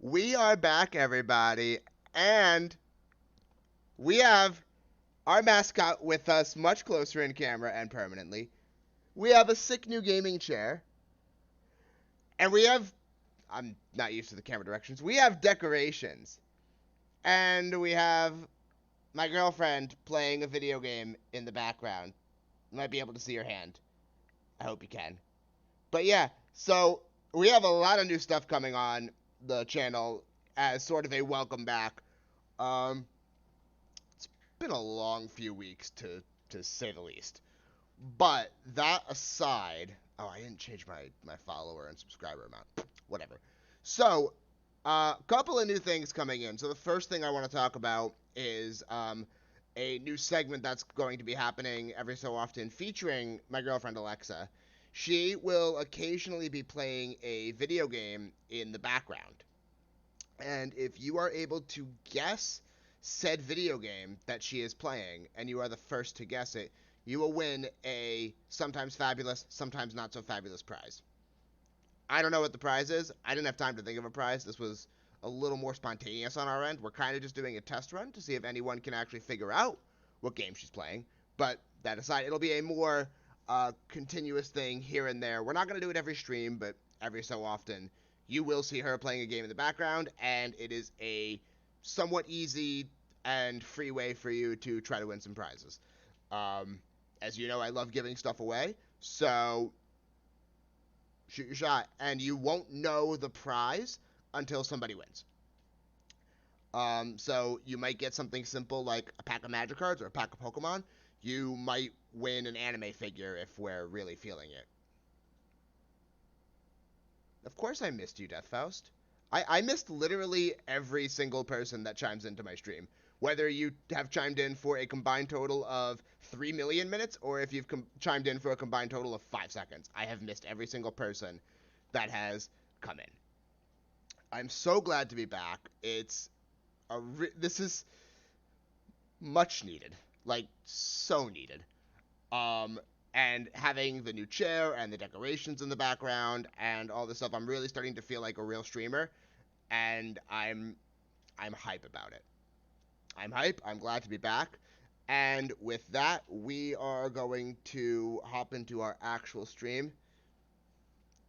We are back, everybody, and we have our mascot with us much closer in camera and permanently. We have a sick new gaming chair, and we have, I'm not used to the camera directions, we have decorations, and we have my girlfriend playing a video game in the background. You might be able to see her hand. I hope you can. But yeah, so we have a lot of new stuff coming on the channel as sort of a welcome back. It's been a long few weeks to say the least. But that aside, oh, I didn't change my follower and subscriber amount. Whatever. So, a couple of new things coming in. So the first thing I want to talk about is a new segment that's going to be happening every so often featuring my girlfriend Alexa. She will occasionally be playing a video game in the background. And if you are able to guess said video game that she is playing, and you are the first to guess it, you will win a sometimes fabulous, sometimes not so fabulous prize. I don't know what the prize is. I didn't have time to think of a prize. This was a little more spontaneous on our end. We're kind of just doing a test run to see if anyone can actually figure out what game she's playing. But that aside, it'll be a more continuous thing here and there. We're not going to do it every stream, but every so often you will see her playing a game in the background, and it is a somewhat easy and free way for you to try to win some prizes. As you know, I love giving stuff away, so shoot your shot, and you won't know the prize until somebody wins. So you might get something simple like a pack of Magic cards or a pack of Pokemon. You might win an anime figure if we're really feeling it. Of course I missed you, Deathfaust. I missed literally every single person that chimes into my stream. Whether you have chimed in for a combined total of 3 million minutes, or if you've chimed in for a combined total of 5 seconds. I have missed every single person that has come in. I'm so glad to be back. This is much needed. Like, so needed. And having the new chair and the decorations in the background and all this stuff, I'm really starting to feel like a real streamer, and I'm hype about it. I'm hype. I'm glad to be back. And with that, we are going to hop into our actual stream.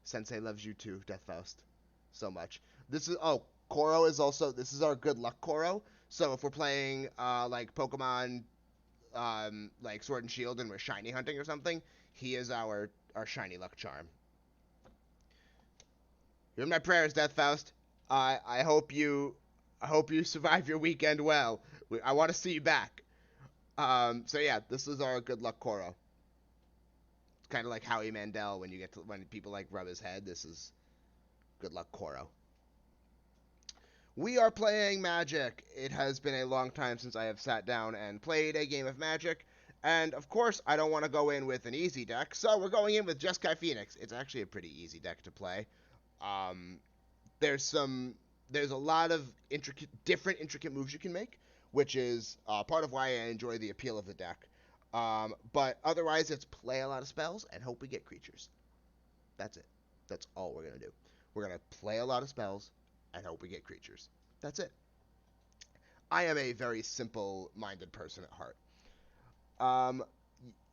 Sensei loves you too, Deathfaust. So much. Koro is also, this is our good luck Koro. So if we're playing, like Pokemon, like Sword and Shield and we're shiny hunting or something, he is our shiny luck charm. You're in my prayers, Deathfaust. I hope you survive your weekend well. I want to see you back. So yeah, this is our good luck Koro. It's kind of like Howie Mandel when people like rub his head. This is good luck Koro. We are playing Magic. It has been a long time since I have sat down and played a game of Magic. And, of course, I don't want to go in with an easy deck, so we're going in with Jeskai Phoenix. It's actually a pretty easy deck to play. There's a lot of different intricate moves you can make. which is part of why I enjoy the appeal of the deck. But otherwise, it's play a lot of spells and hope we get creatures. That's it. That's all we're going to do. We're going to play a lot of spells and hope we get creatures. That's it. I am a very simple-minded person at heart.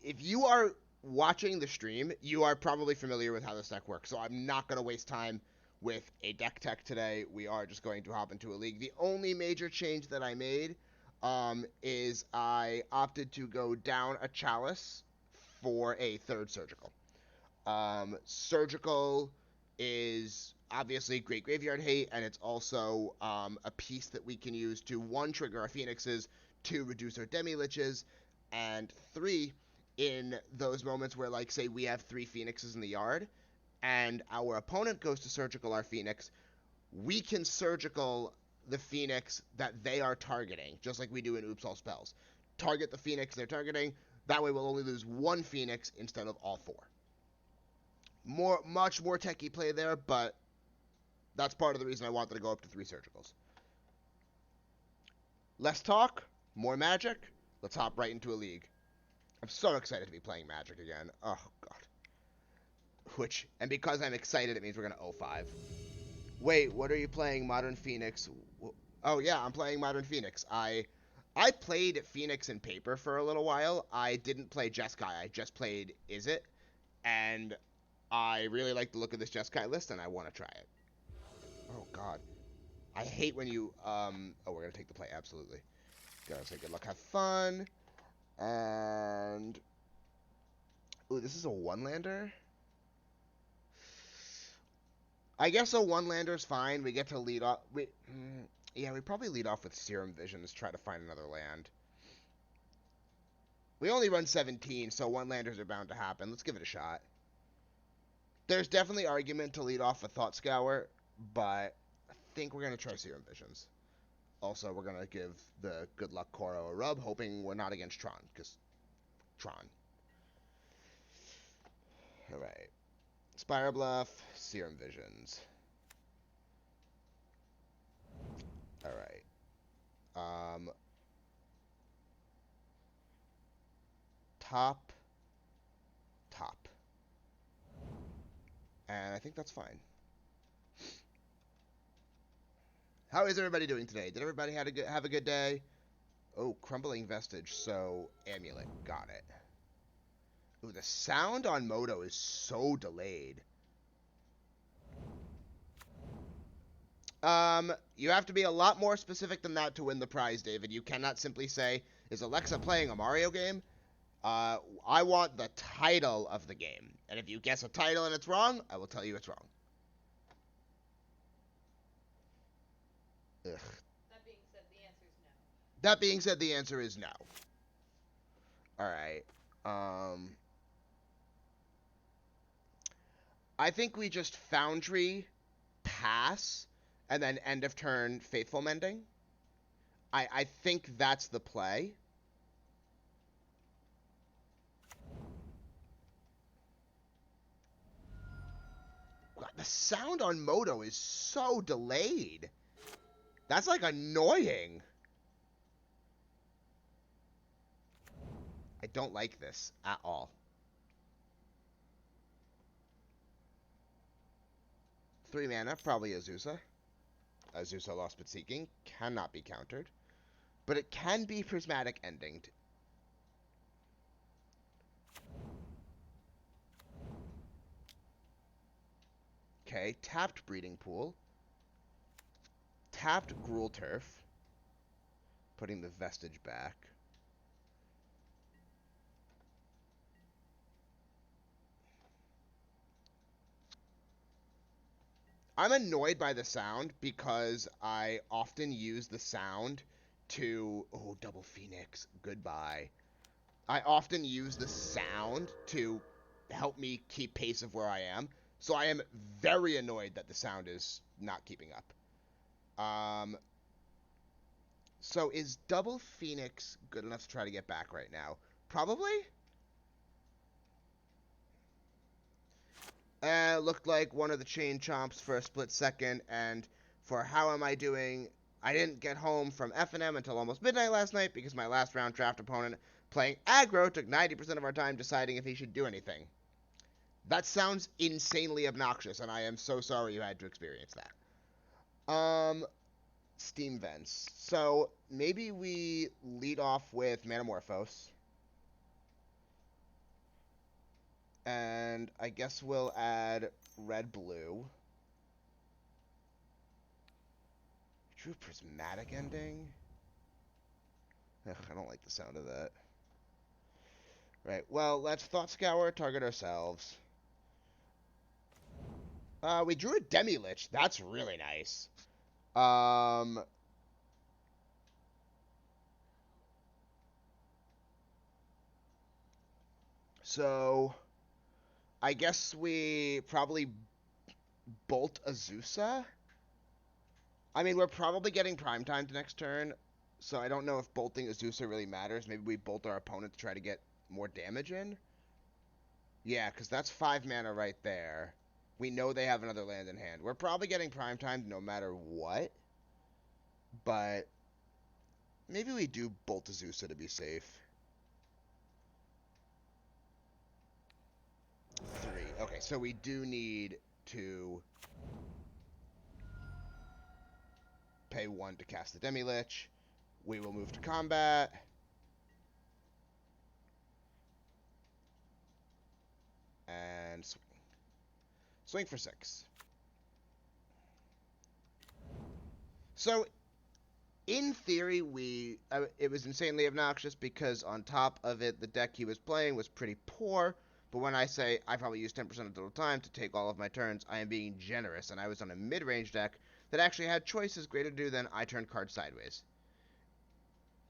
If you are watching the stream, you are probably familiar with how this deck works, so I'm not going to waste time with a deck tech today. We are just going to hop into a league. The only major change that I made is I opted to go down a Chalice for a third Surgical. Surgical is obviously great graveyard hate, and it's also a piece that we can use to 1, trigger our Phoenixes, 2, reduce our Demiliches, and 3, in those moments where, like, say we have 3 Phoenixes in the yard, and our opponent goes to Surgical our Phoenix, we can Surgical the Phoenix that they are targeting, just like we do in Oops All Spells. Target the Phoenix they're targeting, that way we'll only lose 1 Phoenix instead of all 4. Much more techie play there, but that's part of the reason I wanted to go up to 3 Surgicals. Less talk, more Magic. Let's hop right into a league. I'm so excited to be playing Magic again. Oh, God. And because I'm excited, it means we're going to 0-5. Wait, what are you playing? Modern Phoenix? Oh, yeah, I'm playing Modern Phoenix. I played Phoenix in paper for a little while. I didn't play Jeskai. I just played Is It? And I really like the look of this Jeskai list, and I want to try it. Oh, God. I hate when you, oh, we're going to take the play, absolutely. Gotta say good luck, have fun. And, ooh, this is a 1-lander? I guess a 1-lander is fine. We get to lead off, yeah, we probably lead off with Serum Visions, try to find another land. We only run 17, so 1-landers are bound to happen. Let's give it a shot. There's definitely argument to lead off with Thought Scour, but I think we're going to try Serum Visions. Also, we're going to give the Good Luck Koro a rub, hoping we're not against Tron, because Tron. Alright. Spirebluff, Serum Visions. Alright. Top. And I think that's fine. How is everybody doing today? Did everybody have a good day? Oh, Crumbling Vestige, so Amulet. Got it. Ooh, the sound on Moto is so delayed. You have to be a lot more specific than that to win the prize, David. You cannot simply say, is Alexa playing a Mario game? I want the title of the game. And if you guess a title and it's wrong, I will tell you it's wrong. Ugh. That being said, the answer is no. That being said, the answer is no. Alright. I think we just Foundry, pass, and then end of turn Faithful Mending. I think that's the play. God, the sound on Moto is so delayed. That's, like, annoying. I don't like this at all. 3 mana, probably Azusa. Azusa Lost But Seeking cannot be countered. But it can be Prismatic Ending. Okay, tapped Breeding Pool. Tapped Gruul Turf. Putting the Vestige back. I'm annoyed by the sound because I often use the sound to... Oh, double Phoenix. Goodbye. I often use the sound to help me keep pace of where I am. So I am very annoyed that the sound is not keeping up. So is double Phoenix good enough to try to get back right now? Probably? Looked like one of the chain chomps for a split second, and for how am I doing? I didn't get home from F&M until almost midnight last night because my last round draft opponent playing aggro took 90% of our time deciding if he should do anything. That sounds insanely obnoxious, and I am so sorry you had to experience that. Steam Vents. So, maybe we lead off with Manamorphose. And I guess we'll add red-blue. True Prismatic Ending? Ugh, I don't like the sound of that. Right, well, let's Thought Scour, target ourselves. We drew a Demilich. That's really nice. So, I guess we probably bolt Azusa? I mean, we're probably getting Primetime next turn, so I don't know if bolting Azusa really matters. Maybe we bolt our opponent to try to get more damage in? Yeah, because that's 5 mana right there. We know they have another land in hand. We're probably getting Primetime no matter what, but maybe we do bolt Azusa to be safe. 3. Okay, so we do need to pay 1 to cast the Demilich. We will move to combat. And swing. Swing for 6. So, in theory, it was insanely obnoxious because on top of it, the deck he was playing was pretty poor. But when I say I probably use 10% of the total time to take all of my turns, I am being generous. And I was on a mid-range deck that actually had choices greater to do than I turn cards sideways.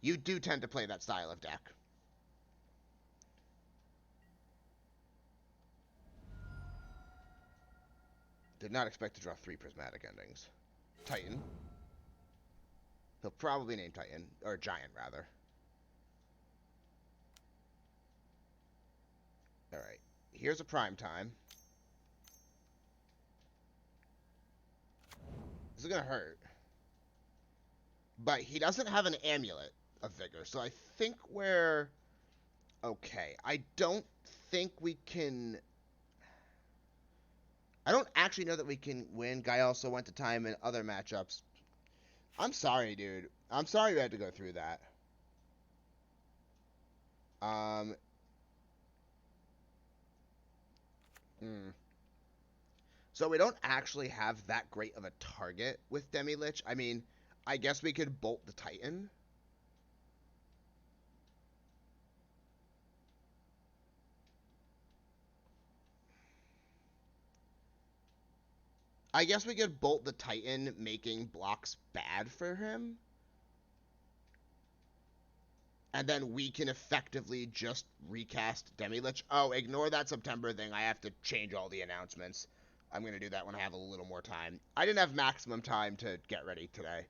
You do tend to play that style of deck. Did not expect to draw 3 Prismatic Endings. Titan. He'll probably name Titan, or Giant, rather. Alright, here's a Primetime. This is gonna hurt. But he doesn't have an Amulet of Vigor, so I think we're okay. I don't think we can... I don't actually know that we can win. Guy also went to time in other matchups. I'm sorry, dude. I'm sorry you had to go through that. So we don't actually have that great of a target with Demilich. I mean, I guess we could bolt the Titan. I guess we could bolt the Titan, making blocks bad for him. And then we can effectively just recast Demilich. Oh, ignore that September thing. I have to change all the announcements. I'm going to do that when I have a little more time. I didn't have maximum time to get ready today.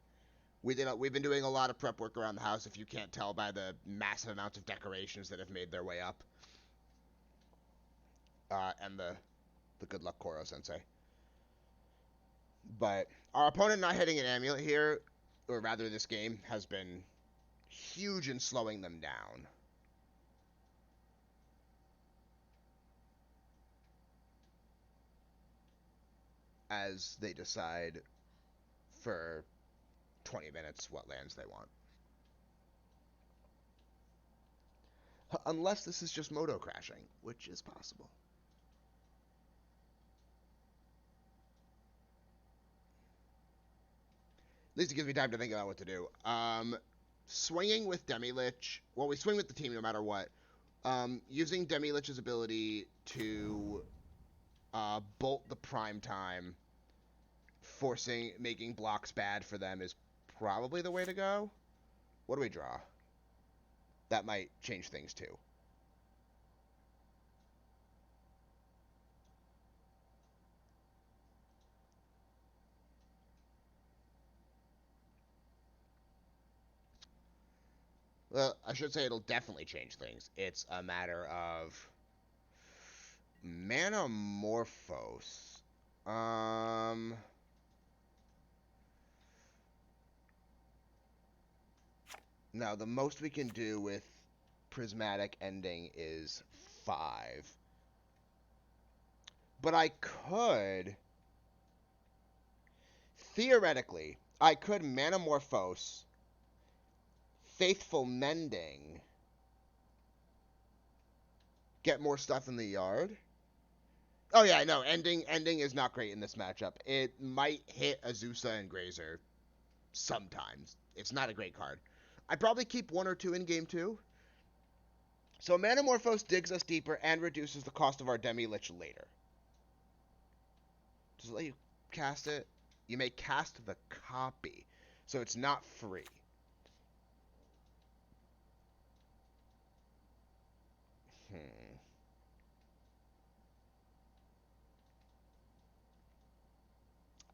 We've been doing a lot of prep work around the house, if you can't tell by the massive amounts of decorations that have made their way up. And the good luck Koro Sensei. But our opponent not hitting an amulet here, or rather this game, has been huge in slowing them down. As they decide for 20 minutes what lands they want. Unless this is just Moto crashing, which is possible. At least it gives me time to think about what to do. Swinging with Demilich. Well, we swing with the team no matter what. Using Demilich's ability to bolt the Primetime, making blocks bad for them is probably the way to go. What do we draw? That might change things too. Well, I should say it'll definitely change things. It's a matter of Manamorphose. No, the most we can do with Prismatic Ending is 5. But I could... Theoretically, I could Manamorphose, Faithful Mending, get more stuff in the yard. Oh yeah, no, ending is not great in this matchup. It might hit Azusa and Grazer sometimes. It's not a great card. I'd probably keep 1 or 2 in game 2. So Manamorphose digs us deeper and reduces the cost of our Demilich later. Does it let you cast it? You may cast the copy, so it's not free.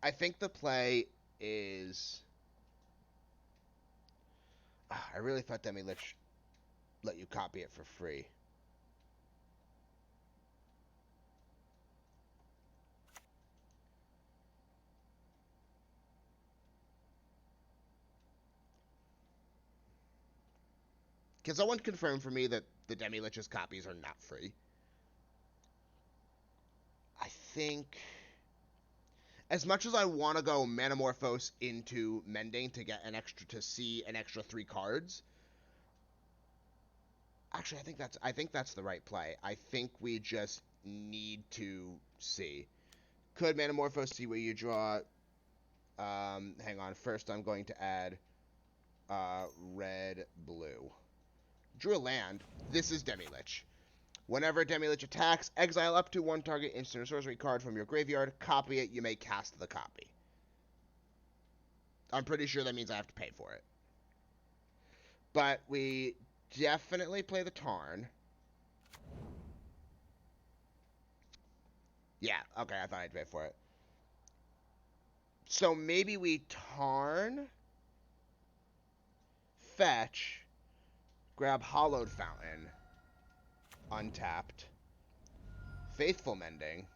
I think the play is... I really thought Demilich let you copy it for free. Can someone confirm for me that the Demilich's copies are not free? I think... As much as I want to go Manamorphose into Mending to get an extra, to see an extra 3 cards, actually I think that's the right play. I think we just need to see. Could Manamorphose see what you draw? Hang on. First, I'm going to add red, blue. Drew a land. This is Demilich. Whenever Demilich attacks, exile up to 1 target instant or sorcery card from your graveyard, copy it, you may cast the copy. I'm pretty sure that means I have to pay for it. But we definitely play the Tarn. Yeah, okay, I thought I'd pay for it. So maybe we Tarn, fetch, grab Hallowed Fountain, untapped, Faithful Mending,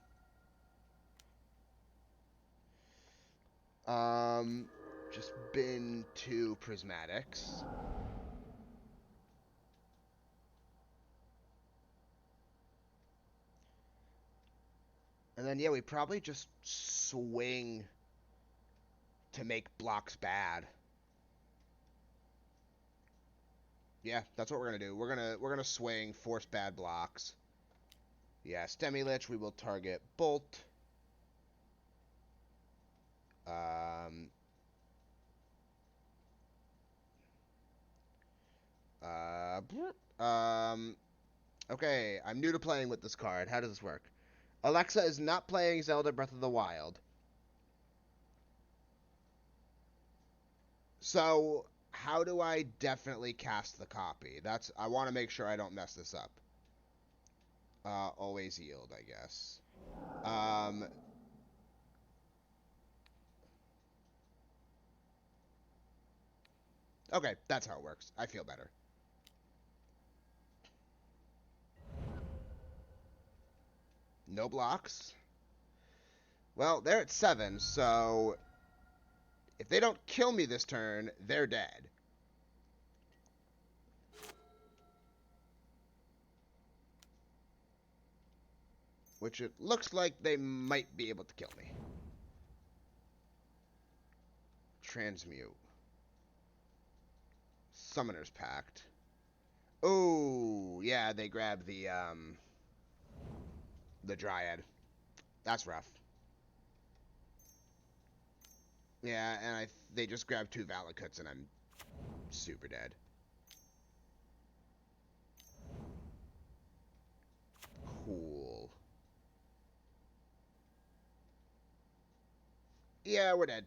just bin 2 Prismatics, and then yeah, we probably just swing to make blocks bad. Yeah, that's what we're gonna do. We're gonna swing, force bad blocks. Yeah, Demilich, we will target Bolt. Okay, I'm new to playing with this card. How does this work? Alexa is not playing Zelda Breath of the Wild. So, how do I definitely cast the copy? I want to make sure I don't mess this up. Always yield, I guess. Okay, that's how it works. I feel better. No blocks. Well, they're at 7, so if they don't kill me this turn, they're dead. Which it looks like they might be able to kill me. Transmute. Summoner's Pact. Oh, yeah, they grab the Dryad. That's rough. Yeah, and they just grab 2 Valakuts and I'm super dead. Cool. Yeah, we're dead.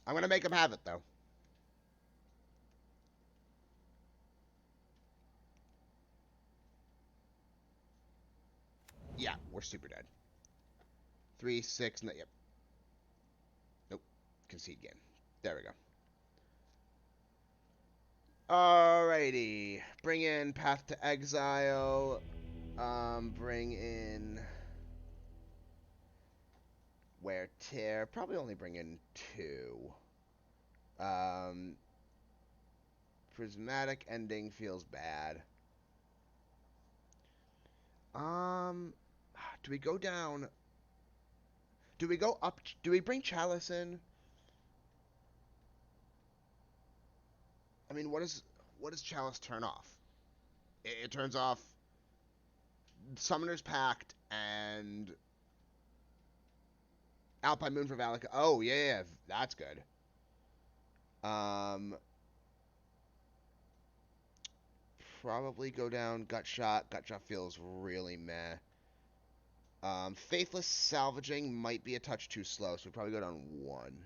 I'm gonna make them have it, though. Yeah, we're super dead. 3, 6, no, yep. Nope. Concede game. There we go. Alrighty. Bring in Path to Exile. Bring in... Wear Tear. Probably only bring in 2. Prismatic Ending feels bad. Do we go down? Do we go up? Do we bring Chalice in? I mean, what does Chalice turn off? It turns off Summoner's Pact and Alpine Moon for Valak. Oh yeah, that's good. Probably go down Gut Shot. Gut Shot feels really meh. Faithless Salvaging might be a touch too slow, so we probably go down 1.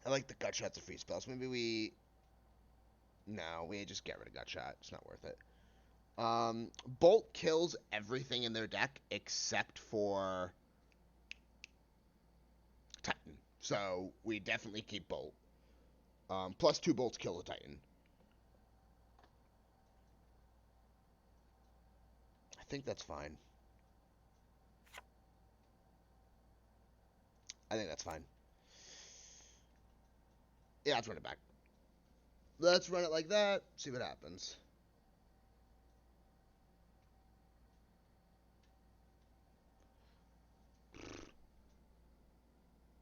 I like the Gut Shot's a free spell, so maybe we... No, we just get rid of Gut Shot. It's not worth it. Bolt kills everything in their deck except for Titan. So we definitely keep Bolt. Plus 2 bolts kill the Titan. I think that's fine. I think that's fine. Yeah, let's run it back. Let's run it like that, see what happens.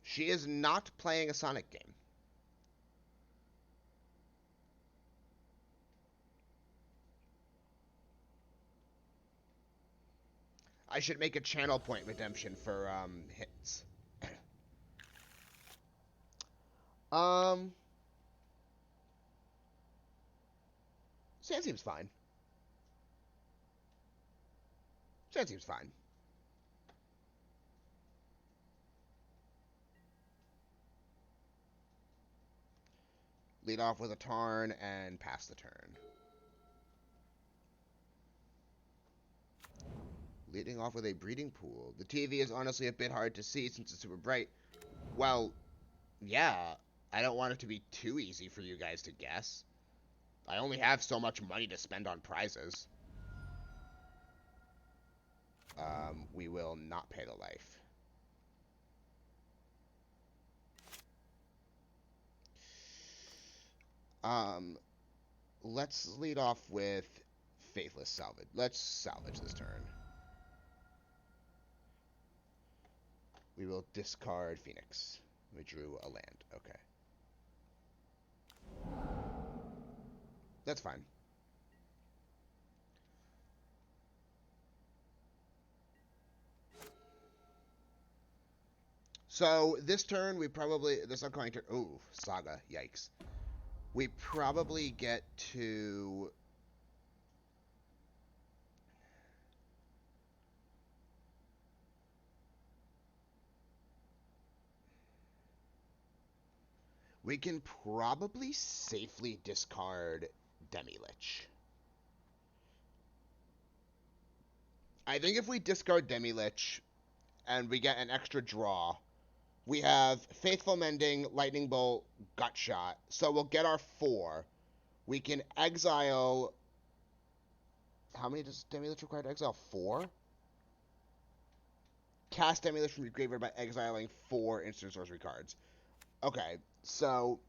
She is not playing a Sonic game. I should make a channel point redemption for hits. Sand seems fine. Sand seems fine. Lead off with a Tarn and pass the turn. Leading off with a Breeding Pool. The TV is honestly a bit hard to see since it's super bright. Well, yeah, I don't want it to be too easy for you guys to guess. I only have so much money to spend on prizes. We will not pay the life. Let's lead off with Faithless Salvage. Let's salvage this turn. We will discard Phoenix. We drew a land. Okay. That's fine. So this turn, we probably... This upcoming turn... Ooh, Saga. Yikes. We probably get to... We can probably safely discard Demilich. I think if we discard Demilich and we get an extra draw, we have Faithful Mending, Lightning Bolt, Gut Shot. So we'll get our 4. We can exile... How many does Demilich require to exile? 4? Cast Demilich from your graveyard by exiling 4 instant sorcery cards. Okay, so...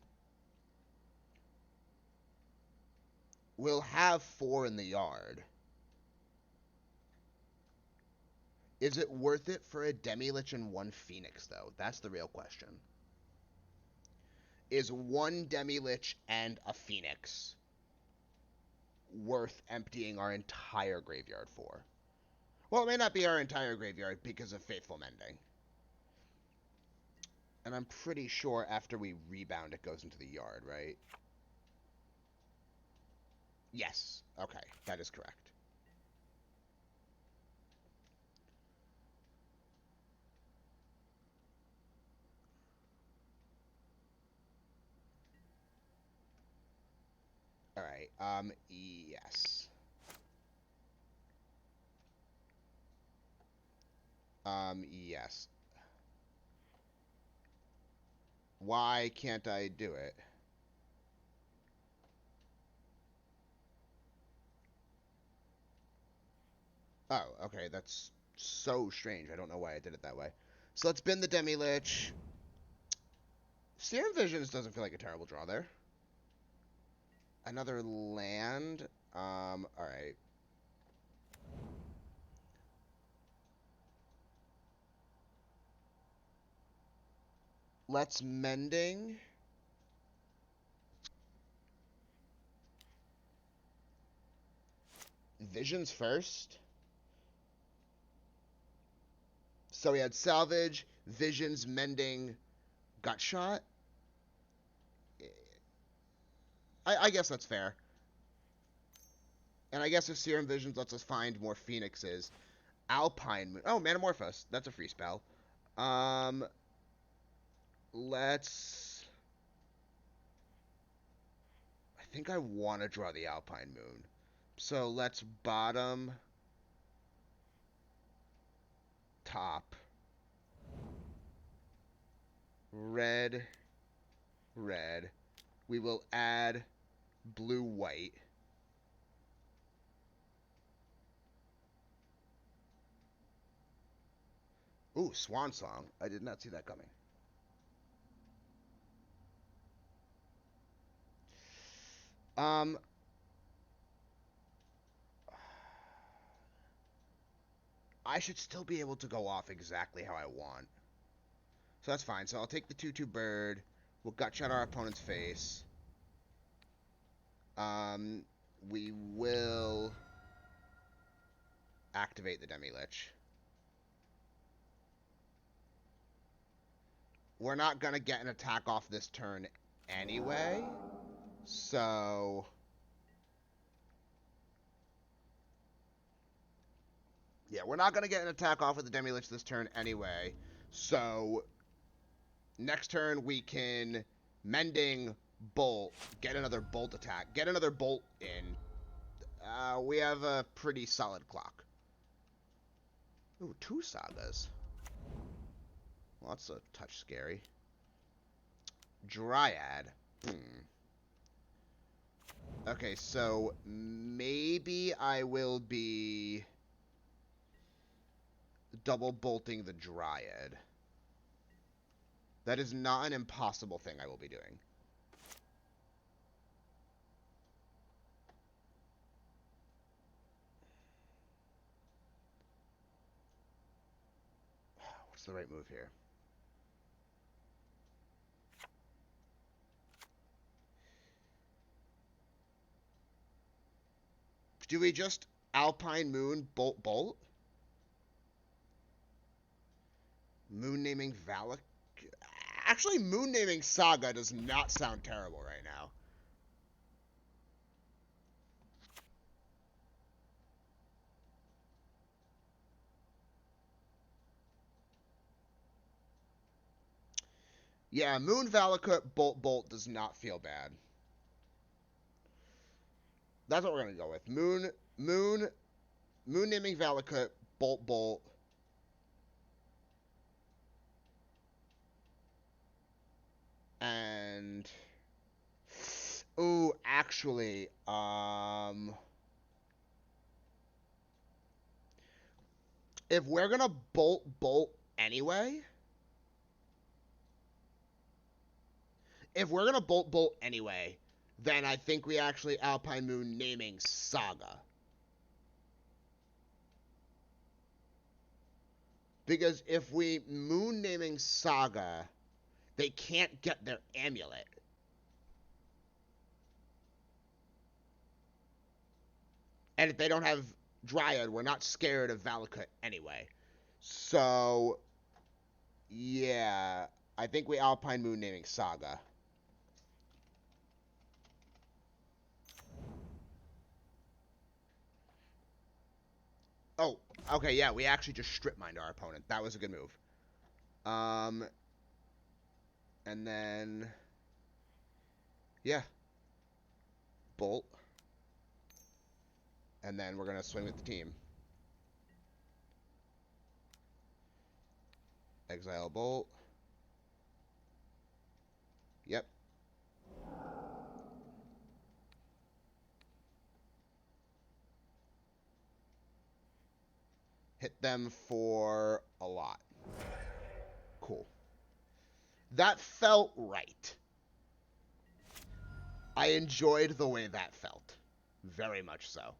We'll have 4 in the yard. Is it worth it for a Demilich and 1 Phoenix, though? That's the real question. Is 1 Demilich and a Phoenix worth emptying our entire graveyard for? Well, it may not be our entire graveyard because of Faithful Mending. And I'm pretty sure after we rebound it goes into the yard, right? Yes. Okay, that is correct. Alright, yes. Yes. Why can't I do it? Oh, okay, that's so strange. I don't know why I did it that way. So let's bin the Demilich. Serum Visions doesn't feel like a terrible draw there. Another land. Alright. Let's Mending. Visions first. So we had Salvage, Visions, Mending, Gutshot. I guess that's fair. And I guess if Serum Visions lets us find more Phoenixes. Alpine Moon. Oh, Manamorphose. That's a free spell. Let's... I think I want to draw the Alpine Moon. So let's bottom... top. Red. Red. We will add blue, white. Ooh, Swan Song. I did not see that coming. I should still be able to go off exactly how I want. So that's fine. So I'll take the 2/2 bird. We'll Gutshot our opponent's face. We will activate the Demilich. We're not going to get an attack off this turn anyway. So... yeah, we're not going to get an attack off with the Demilich this turn anyway. So... next turn we can Mending, Bolt, get another Bolt attack, get another Bolt in. We have a pretty solid clock. Ooh, 2 Sagas. Well, that's a touch scary. Dryad. Okay, so maybe I will be double bolting the Dryad. That is not an impossible thing I will be doing. What's the right move here? Do we just Alpine Moon, Bolt, Bolt? Moon naming Valak? Actually, Moon naming Saga does not sound terrible right now. Yeah, Moon Valakut, Bolt, Bolt does not feel bad. That's what we're going to go with. Moon naming Valakut, Bolt, Bolt. And... ooh, actually, if we're going to Bolt anyway... if we're going to Bolt anyway, then I think we actually Alpine Moon naming Saga. Because if we Moon naming Saga, they can't get their amulet. And if they don't have Dryad, we're not scared of Valakut anyway. So, yeah, I think we Alpine Moon naming Saga. Oh, okay, yeah, we actually just strip mined our opponent. That was a good move. And then, yeah, Bolt. And then we're going to swing with the team. Exile Bolt. Yep. Hit them for a lot. That felt right. I enjoyed the way that felt. Very much so.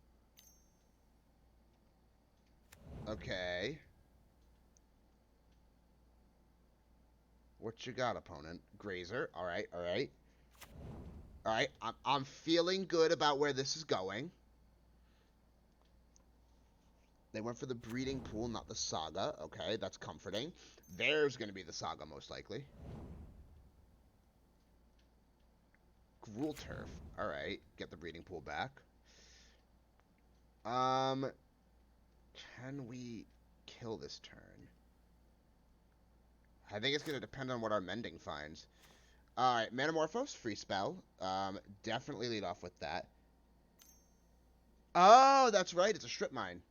Okay. What you got, opponent? Grazer. Alright, alright. Alright, I'm feeling good about where this is going. They went for the breeding pool, not the saga. Okay, that's comforting. There's going to be the saga, most likely. Gruul Turf. Alright, get the breeding pool back. Can we kill this turn? I think it's going to depend on what our mending finds. Alright, Manamorphose, free spell. Definitely lead off with that. Oh, that's right, it's a strip mine.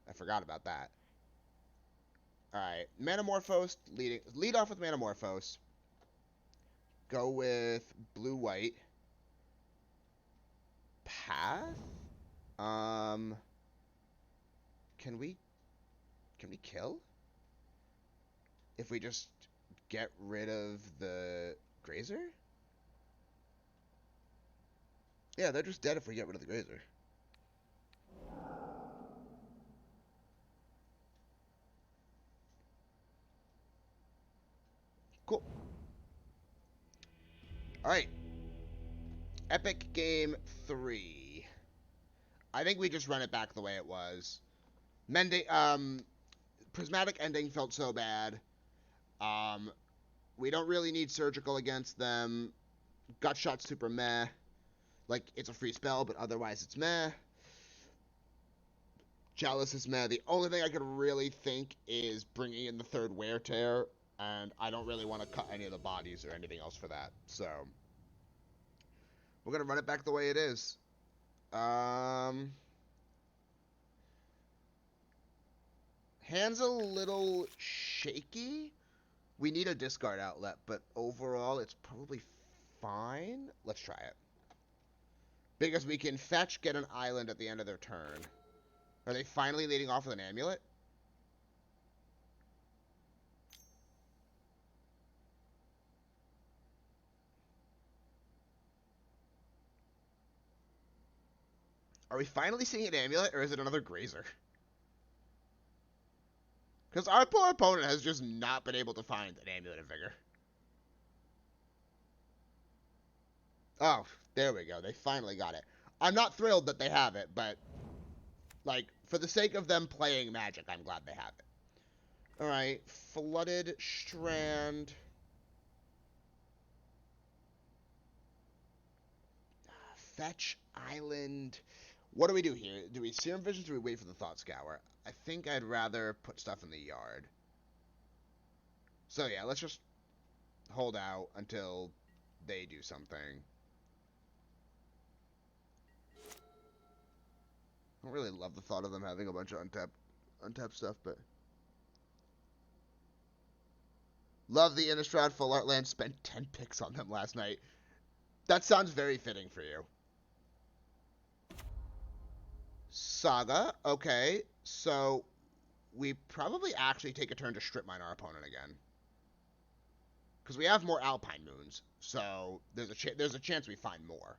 I forgot about that. Alright, Manamorphose, lead off with Manamorphose. Go with blue-white. Path? Can we kill? If we just get rid of the Grazer? Yeah, they're just dead if we get rid of the Grazer. Cool. Alright. Epic Game 3. I think we just run it back the way it was. Mending, Prismatic Ending felt so bad. We don't really need Surgical against them. Gut Shot's super meh. Like, it's a free spell, but otherwise it's meh. Chalice is meh. The only thing I could really think is bringing in the third Wear Tear, and I don't really want to cut any of the bodies or anything else for that. So, we're going to run it back the way it is. Hand's a little shaky. We need a discard outlet, but overall it's probably fine. Let's try it. Because we can fetch, get an island at the end of their turn. Are they finally leading off with an amulet? Are we finally seeing an amulet, or is it another Grazer? Because our poor opponent has just not been able to find an Amulet of Vigor. Oh, there we go. They finally got it. I'm not thrilled that they have it, but, like, for the sake of them playing Magic, I'm glad they have it. Alright, Flooded Strand. Fetch Island. What do we do here? Do we Serum Visions or do we wait for the Thought Scour? I think I'd rather put stuff in the yard. So yeah, let's just hold out until they do something. I don't really love the thought of them having a bunch of untapped stuff, but... Love the Innistrad Full Art Land. Spent 10 picks on them last night. That sounds very fitting for you. Saga. Okay, so we probably actually take a turn to strip mine our opponent again. Because we have more Alpine Moons, so there's a chance we find more.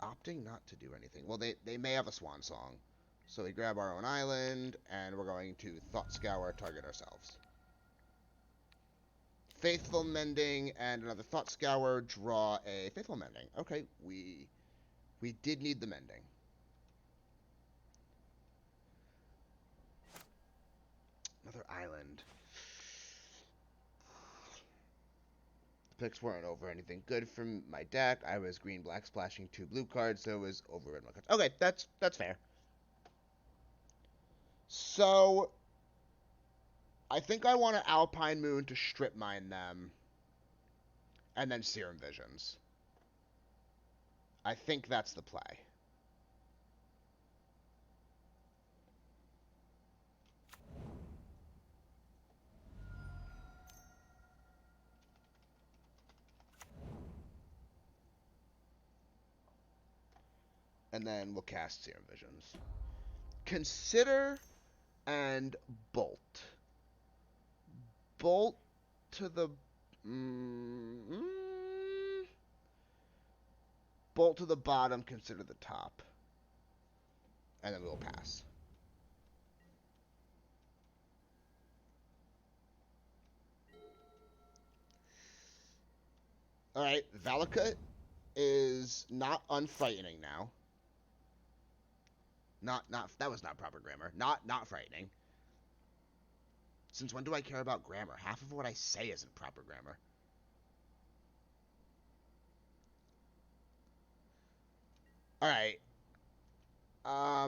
Opting not to do anything. Well, they may have a Swan Song. So we grab our own island, and we're going to Thought Scour, target ourselves. Faithful Mending, and another Thought Scour, draw a Faithful Mending. Okay, we did need the Mending. Another island. The picks weren't over anything good from my deck. I was green-black splashing 2 blue cards, so it was over red cards. Okay, that's fair. So, I think I want to Alpine Moon to strip mine them, and then Serum Visions. I think that's the play. And then we'll cast Serum Visions. Consider and bolt. Bolt to the... bolt to the bottom, consider the top. And then we'll pass. Alright, Valakut is not unfrightening now. That was not proper grammar. Not frightening. Since when do I care about grammar? Half of what I say isn't proper grammar. Alright. I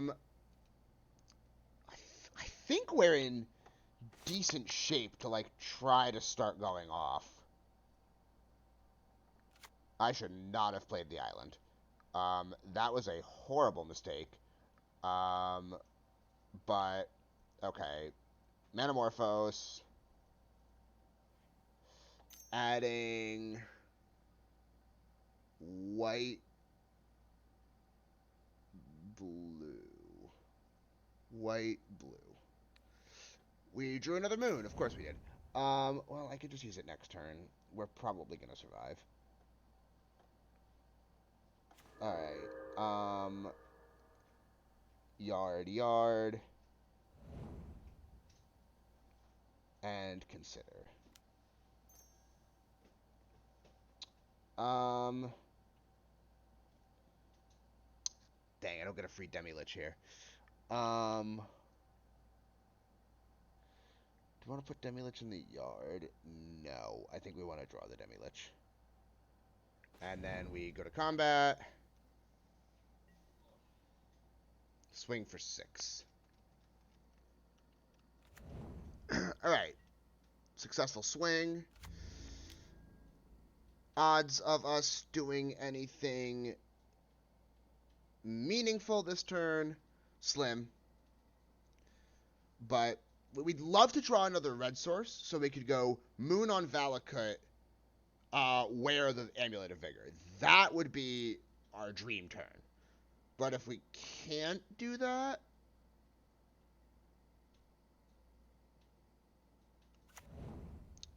think we're in decent shape to, like, try to start going off. I should not have played the island. That was a horrible mistake. But, okay. Manamorphose. Adding white, blue. White, blue. We drew another moon. Of course we did. Well, I could just use it next turn. We're probably going to survive. Alright. Yard. And consider. Dang, I don't get a free Demilich here. Do you want to put Demilich in the yard? No. I think we want to draw the Demilich. And then we go to combat. Swing for 6. Alright. Successful swing. Odds of us doing anything meaningful this turn, slim. But we'd love to draw another red source, so we could go Moon on Valakut, wear the Amulet of Vigor. That would be our dream turn. But if we can't do that...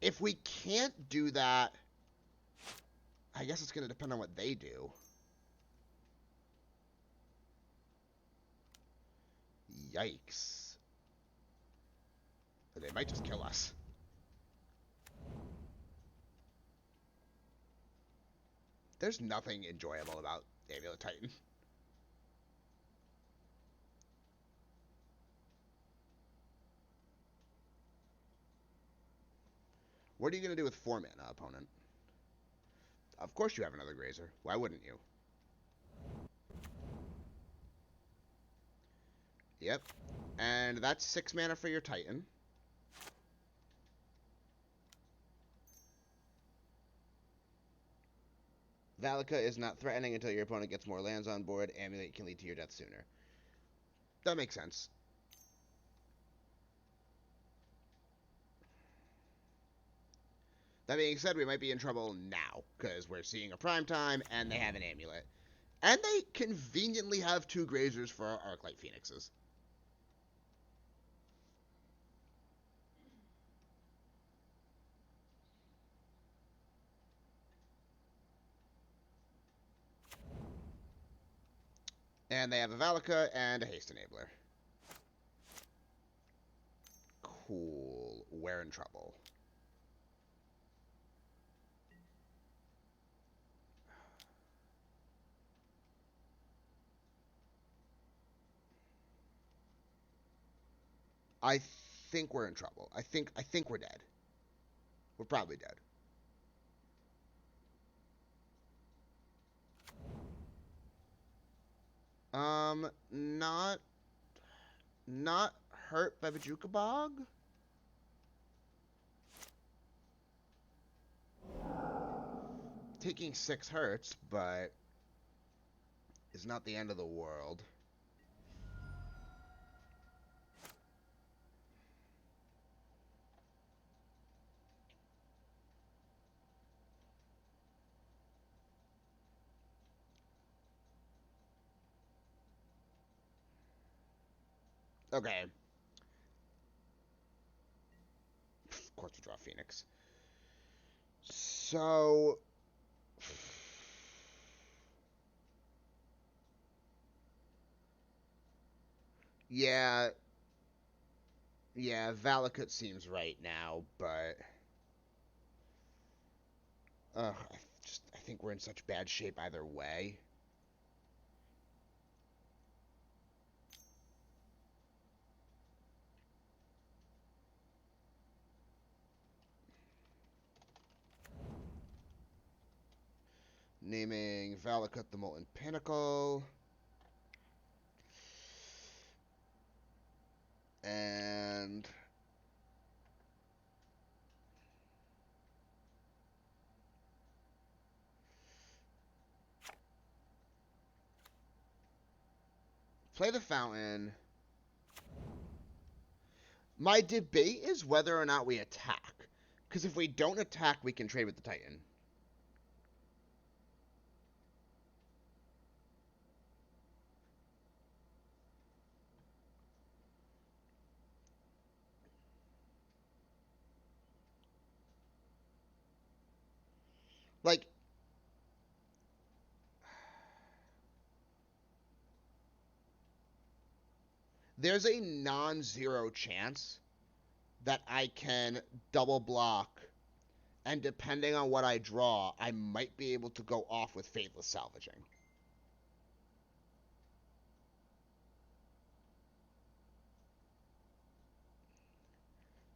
If we can't do that, I guess it's going to depend on what they do. Yikes. They might just kill us. There's nothing enjoyable about Amulet Titan. What are you going to do with 4 mana, opponent? Of course you have another Grazer. Why wouldn't you? Yep. And that's 6 mana for your Titan. Valakut is not threatening until your opponent gets more lands on board. Amulet can lead to your death sooner. That makes sense. That being said, we might be in trouble now, because we're seeing a prime time, and they have an Amulet. And they conveniently have 2 Grazers for our Arclight Phoenixes. And they have a Valakut and a Haste Enabler. Cool. We're in trouble. I think we're in trouble. I think we're dead. We're probably dead. Not hurt by Bajuka Bog? Taking 6 hurts, but is not the end of the world. Okay. Of course we draw Phoenix. So... Yeah. Yeah, Valakut seems right now, but... I think we're in such bad shape either way. Naming Valakut the Molten Pinnacle. And... play the Fountain. My debate is whether or not we attack. Because if we don't attack, we can trade with the Titan. Like... there's a non-zero chance that I can double block, and depending on what I draw, I might be able to go off with Faithless Salvaging.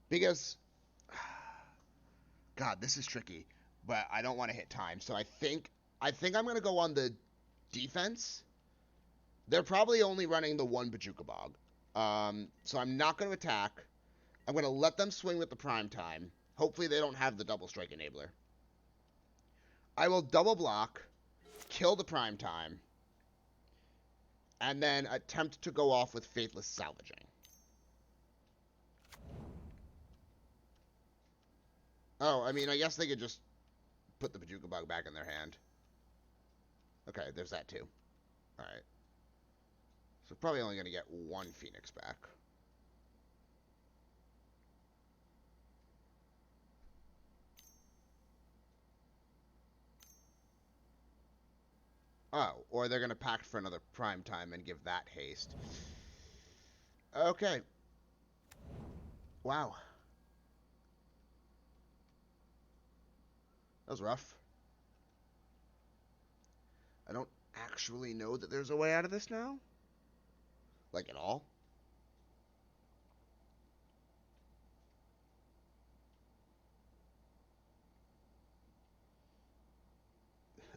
Because, God, this is tricky, but I don't want to hit time, so I think I'm going to go on the defense. They're probably only running the one Bojuka Bog. So I'm not going to attack. I'm going to let them swing with the Prime Time. Hopefully they don't have the Double Strike Enabler. I will double block, kill the Prime Time, and then attempt to go off with Faithless Salvaging. Oh, I mean, I guess they could just put the Bojuka Bog back in their hand. Okay, there's that too. Alright. So probably only going to get one Phoenix back. Oh, or they're going to pact for another Prime Time and give that haste. Okay. Wow. That was rough. I don't actually know that there's a way out of this now. Like, at all.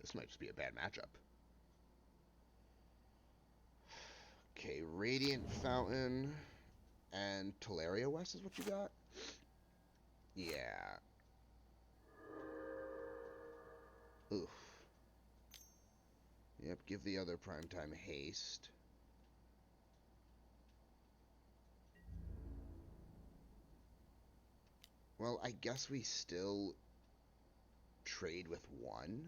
This might just be a bad matchup. Okay, Radiant Fountain and Teleria West is what you got? Yeah. Oof. Yep, give the other Primetime haste. Well, I guess we still trade with one.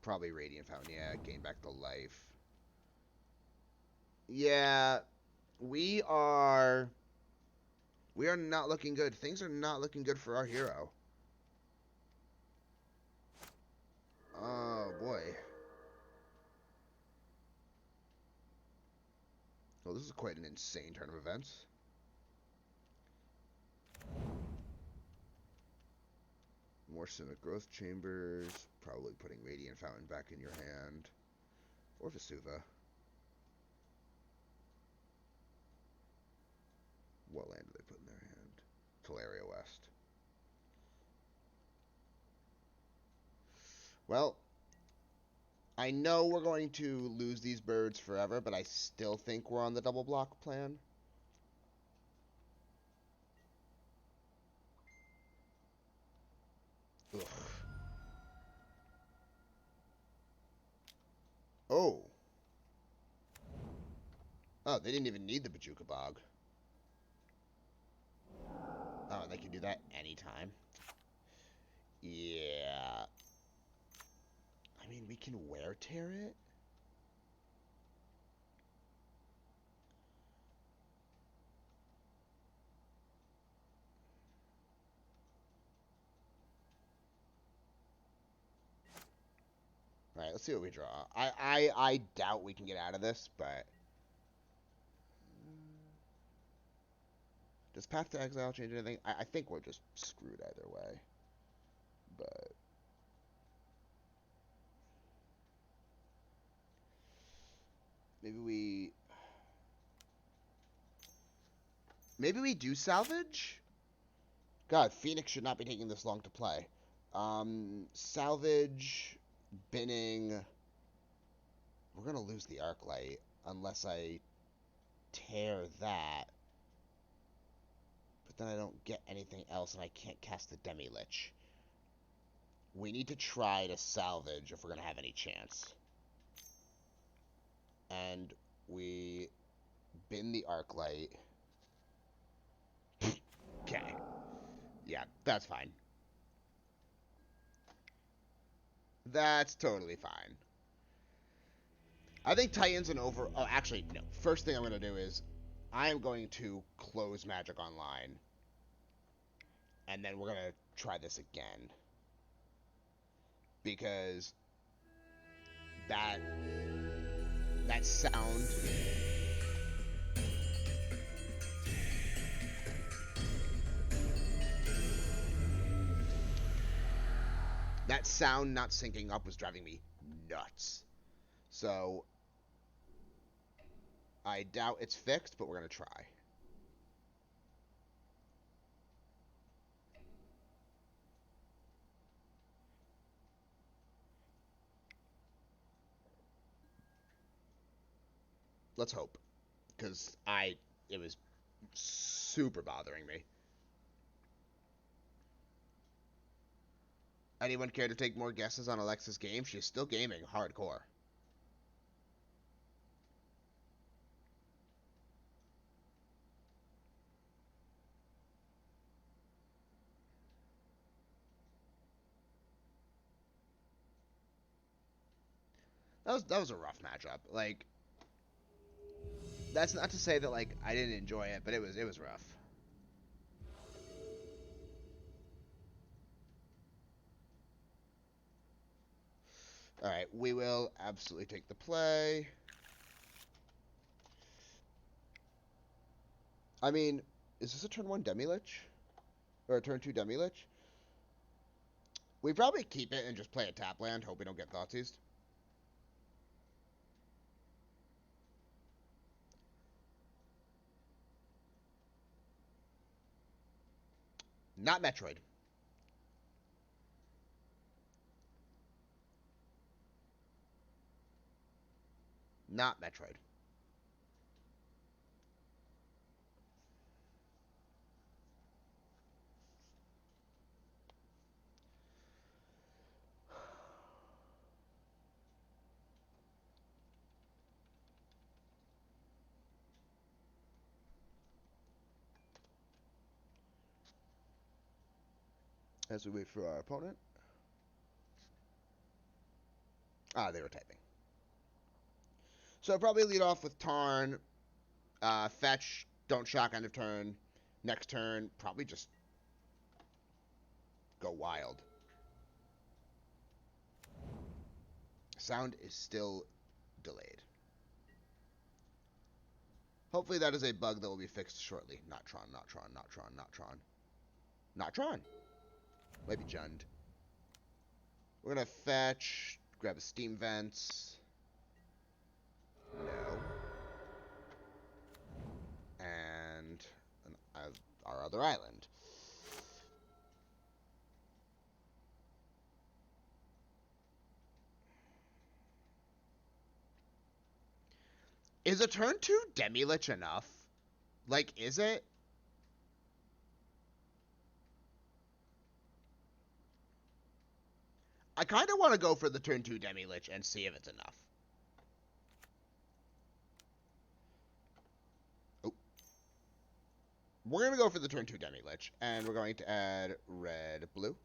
Probably Radiant Fountain, yeah, gain back the life. Yeah, we are not looking good. Things are not looking good for our hero. Oh, boy. Well, this is quite an insane turn of events. More Simic Growth Chambers. Probably putting Radiant Fountain back in your hand. Or Vesuva. What land do they put in their hand? Teleria West. Well, I know we're going to lose these birds forever, but I still think we're on the double block plan. Ugh. Oh. Oh, they didn't even need the Bojuka Bog. Oh, they can do that anytime. Yeah. we can wear tear it? All right, let's see what we draw. I doubt we can get out of this, but does Path to Exile change anything? I think we're just screwed either way. But maybe we do salvage? God, Phoenix should not be taking this long to play. Salvage, binning. We're gonna lose the Arclight unless I tear that. But then I don't get anything else, and I can't cast the Demilich. We need to try to salvage if we're gonna have any chance. And we bin the Arclight. Okay. Yeah, that's fine. That's totally fine. I think Titan's an over... Oh, actually, no. First thing I'm going to do is I am going to close Magic Online. And then we're going to try this again. Because that sound... That sound not syncing up was driving me nuts. So I doubt it's fixed, but we're going to try. Let's hope. Because it was super bothering me. Anyone care to take more guesses on Alexa's game? She's still gaming hardcore. That was a rough matchup. Like, that's not to say that like I didn't enjoy it, but it was rough. All right, we will absolutely take the play. I mean, is this a turn 1 Demilich? Or a turn 2 Demilich? We probably keep it and just play a tap land, hope we don't get Thoughtseized. Not Metroid. Not Metroid. As we wait for our opponent. Ah, they were typing. So probably lead off with Tarn. Fetch, don't shock end of turn. Next turn, probably just go wild. Sound is still delayed. Hopefully that is a bug that will be fixed shortly. Not Tron, not Tron, not Tron, not Tron. Not Tron. Might be Jund. We're going to fetch, grab a Steam Vents. No. And our other island. Is a turn 2 Demilich enough? Like, is it? I kind of want to go for the turn 2 Demilich and see if it's enough. Oh. We're going to go for the turn 2 Demilich, and we're going to add red, blue.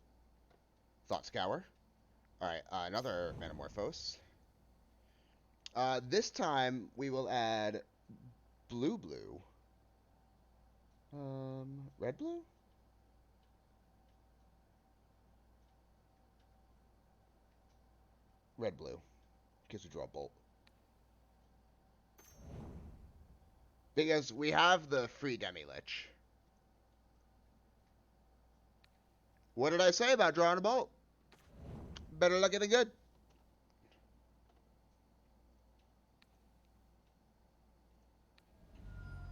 Thought Scour. Alright, another Manamorphose. This time we will add blue. Red-blue? Red-blue. Because we draw a bolt. Because we have the free Demilich. What did I say about drawing a bolt? Better lucky than good.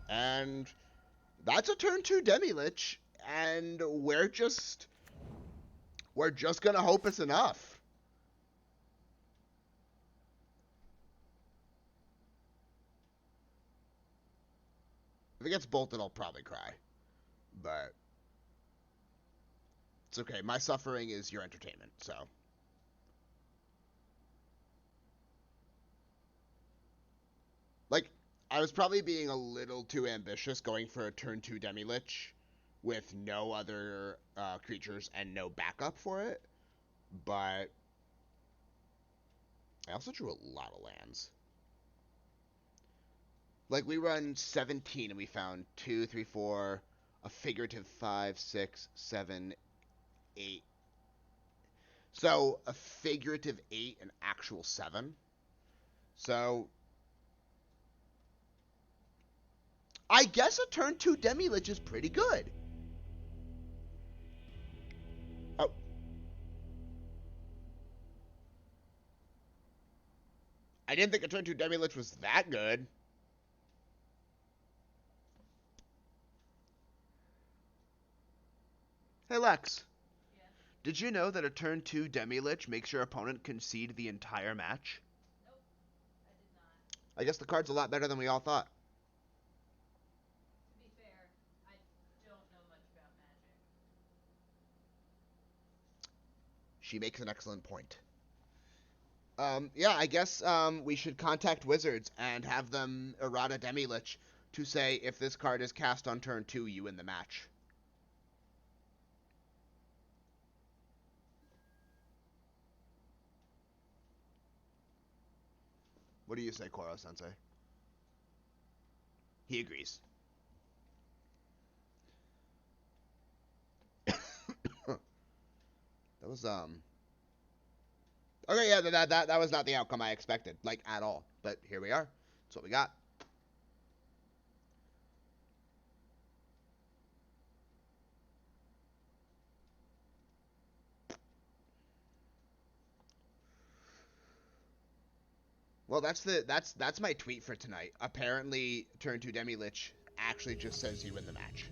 And that's a turn 2 Demilich, and we're just gonna hope it's enough. If it gets bolted, I'll probably cry. But it's okay. My suffering is your entertainment, so. Like, I was probably being a little too ambitious going for a turn 2 Demilich with no other creatures and no backup for it. But I also drew a lot of lands. Like, we run 17 and we found 2, 3, 4, a figurative 5, 6, 7, 8. So, a figurative 8, an actual 7. So, I guess a turn 2 Demilich is pretty good. Oh. I didn't think a turn 2 Demilich was that good. Hey, Lex. Yeah. Did you know that a turn 2 Demilich makes your opponent concede the entire match? Nope. I did not. I guess the card's a lot better than we all thought. To be fair, I don't know much about Magic. She makes an excellent point. Yeah, I guess we should contact Wizards and have them errata Demilich to say if this card is cast on turn 2, you win the match. What do you say, Koro-sensei? He agrees. That was, okay, yeah, that was not the outcome I expected, like, at all. But here we are. That's what we got. Well, that's my tweet for tonight. Apparently, turn 2 Demilich actually just says you win the match.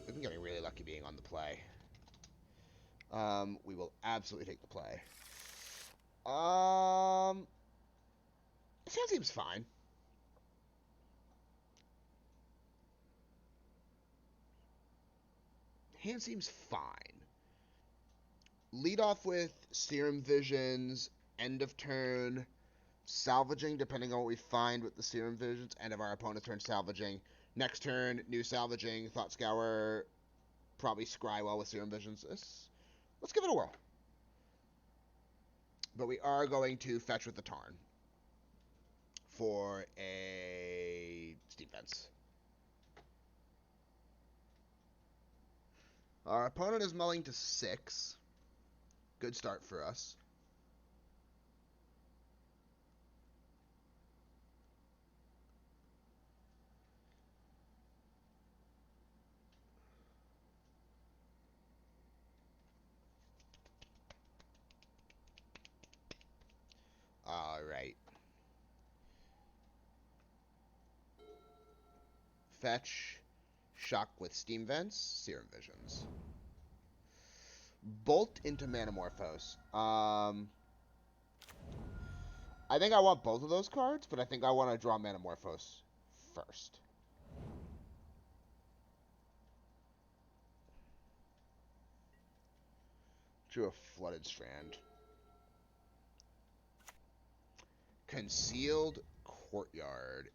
We've been getting really lucky being on the play. We will absolutely take the play. This hand seems fine. Hand seems fine. Lead off with Serum Visions, end of turn, salvaging, depending on what we find with the Serum Visions, end of our opponent's turn, salvaging. Next turn, new salvaging, Thought Scour, probably scry well with Serum Visions. Let's give it a whirl. But we are going to fetch with the Tarn for a Steam Fence. Our opponent is mulling to 6. Good start for us. Alright. Fetch. Shock with Steam Vents. Serum Visions. Bolt into Manamorphose. I think I want both of those cards, but I think I want to draw Manamorphose first. Drew a Flooded Strand. Concealed Courtyard.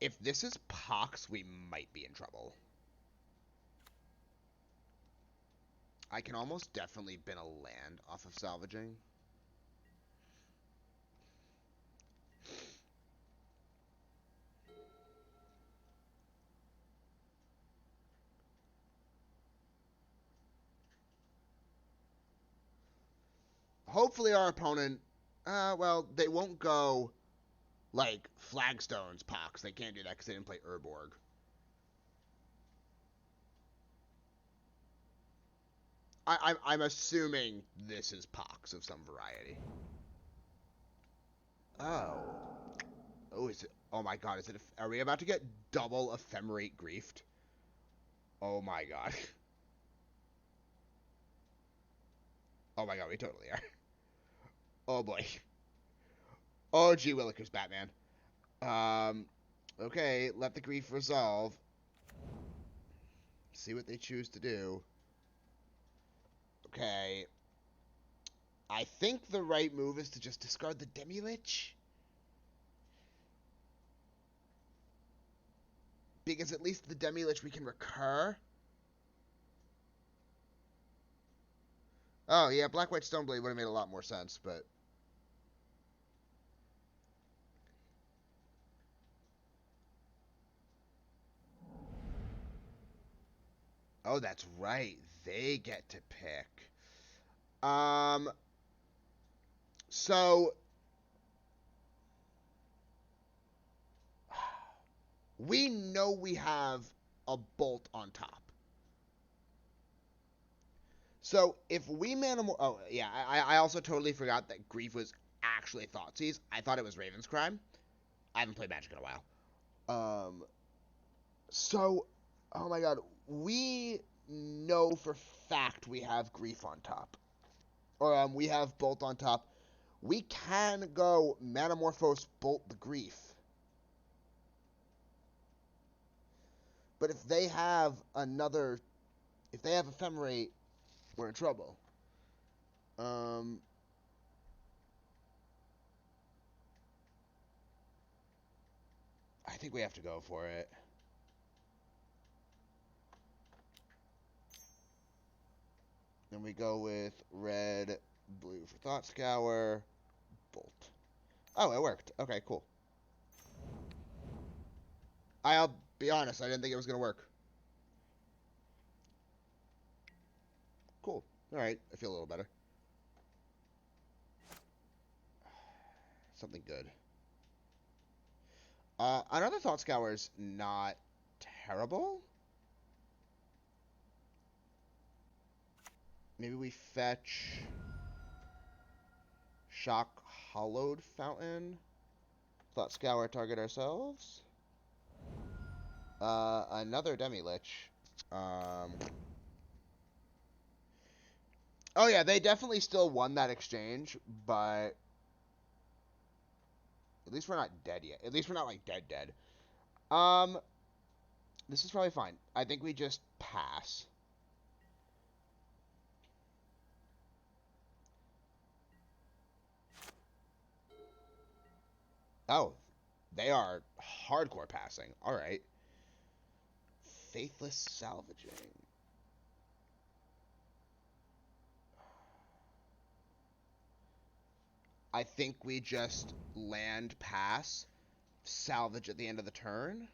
If this is Pox, we might be in trouble. I can almost definitely bin a land off of salvaging. Hopefully our opponent, well, they won't go, like, Flagstones Pox. They can't do that because they didn't play Urborg. I'm assuming this is Pox of some variety. Oh. Oh, is it? Oh my god, is it? Are we about to get double Ephemerate Griefed? Oh my god. Oh my god, we totally are. Oh boy. Oh gee willikers, Batman. Okay, let the grief resolve. See what they choose to do. Okay. I think the right move is to just discard the Demilich. Because at least the Demilich we can recur. Oh, yeah, Black-White Stoneblade would have made a lot more sense, but... Oh, that's right. They get to pick. So... We know we have a Bolt on top. So, if we Manamorphose... Oh, yeah, I also totally forgot that Grief was actually Thoughtseize. I thought it was Raven's Crime. I haven't played Magic in a while. So, oh my god, we know for fact we have Grief on top. Or, we have Bolt on top. We can go Manamorphose Bolt the Grief. But if they have another... If they have Ephemerate, we're in trouble. I think we have to go for it. Then we go with red, blue for Thought Scour, Bolt. Oh, it worked. Okay, cool. I'll be honest, I didn't think it was going to work. Cool. Alright, I feel a little better. Something good. Another Thought Scour is not terrible. Maybe we fetch Shock Hallowed Fountain. Thought Scour, target ourselves. Another Demilich. Oh yeah, they definitely still won that exchange, but at least we're not dead yet. At least we're not like dead. This is probably fine. I think we just pass. Oh, they are hardcore passing. All right. Faithless Salvaging. I think we just land pass, salvage at the end of the turn.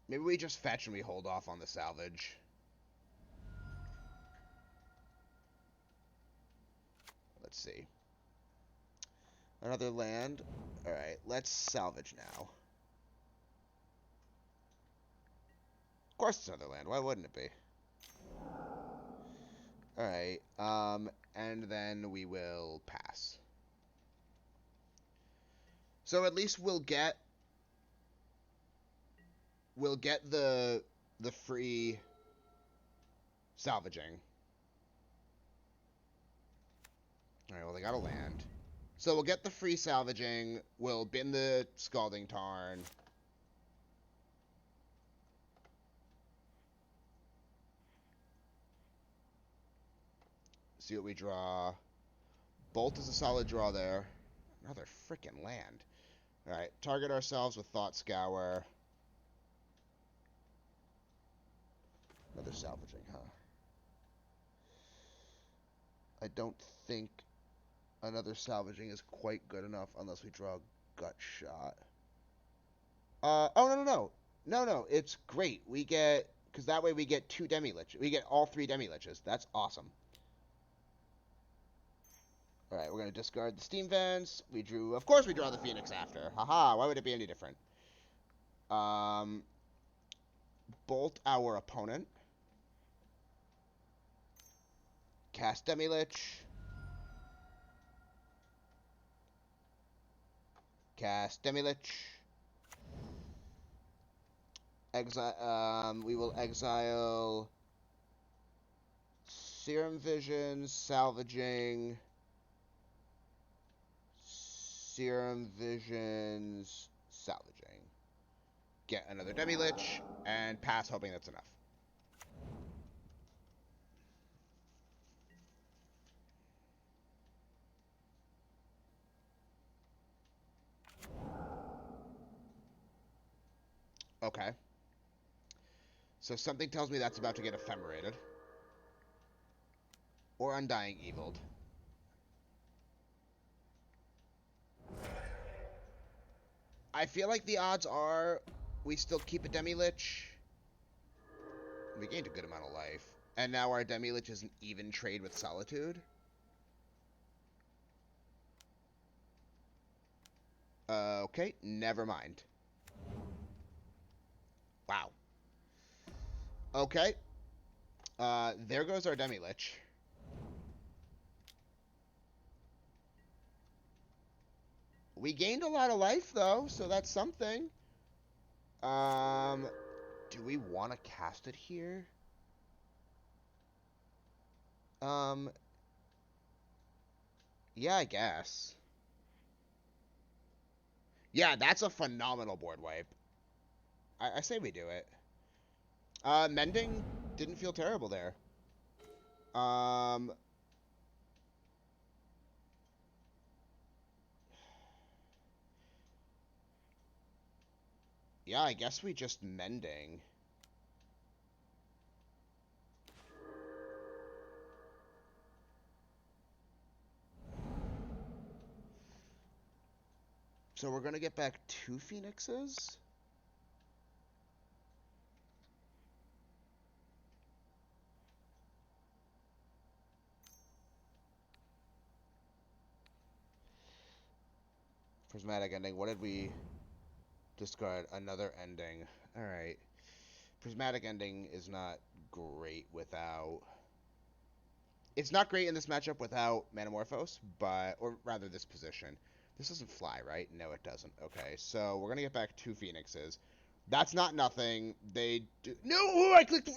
Maybe we just fetch and we hold off on the salvage. Let's see. Another land. Alright, let's salvage now. Of course it's another land. Why wouldn't it be? Alright, and then we will pass. So at least we'll get the free salvaging. Alright, well they got a land. So we'll get the free salvaging, we'll bin the Scalding Tarn. See what we draw. Bolt is a solid draw there. Another freaking land. Alright, target ourselves with Thought Scour. Another salvaging, huh? I don't think another salvaging is quite good enough unless we draw a gut shot. Oh, no. No, it's great. We get... Because that way we get 2 Demilich. We get all 3 Demiliches. That's awesome. Alright, we're going to discard the Steam Vents. We drew... Of course we draw the Phoenix after. Haha, why would it be any different? Bolt our opponent. Cast Demilich. Cast Demilich. Exile... we will exile... Serum Visions, Salvaging... Serum Visions, Salvaging. Get another Demilich, and pass hoping that's enough. Okay. So something tells me that's about to get ephemerated. Or Undying Eviled. I feel like the odds are we still keep a Demilich. We gained a good amount of life. And now our Demilich is an even trade with Solitude. Okay, never mind. Wow. Okay. There goes our Demilich. We gained a lot of life, though, so that's something. Do we want to cast it here? Yeah, I guess. Yeah, that's a phenomenal board wipe. I say we do it. Mending didn't feel terrible there. Yeah, I guess we just Mending. So we're gonna get back 2 Phoenixes? Prismatic Ending. What did we discard? Another Ending. Alright. Prismatic Ending is not great without... It's not great in this matchup without Manamorphose, but... Or rather, this position. This doesn't fly, right? No, it doesn't. Okay, so we're gonna get back 2 Phoenixes. That's not nothing. They do... No! I clicked...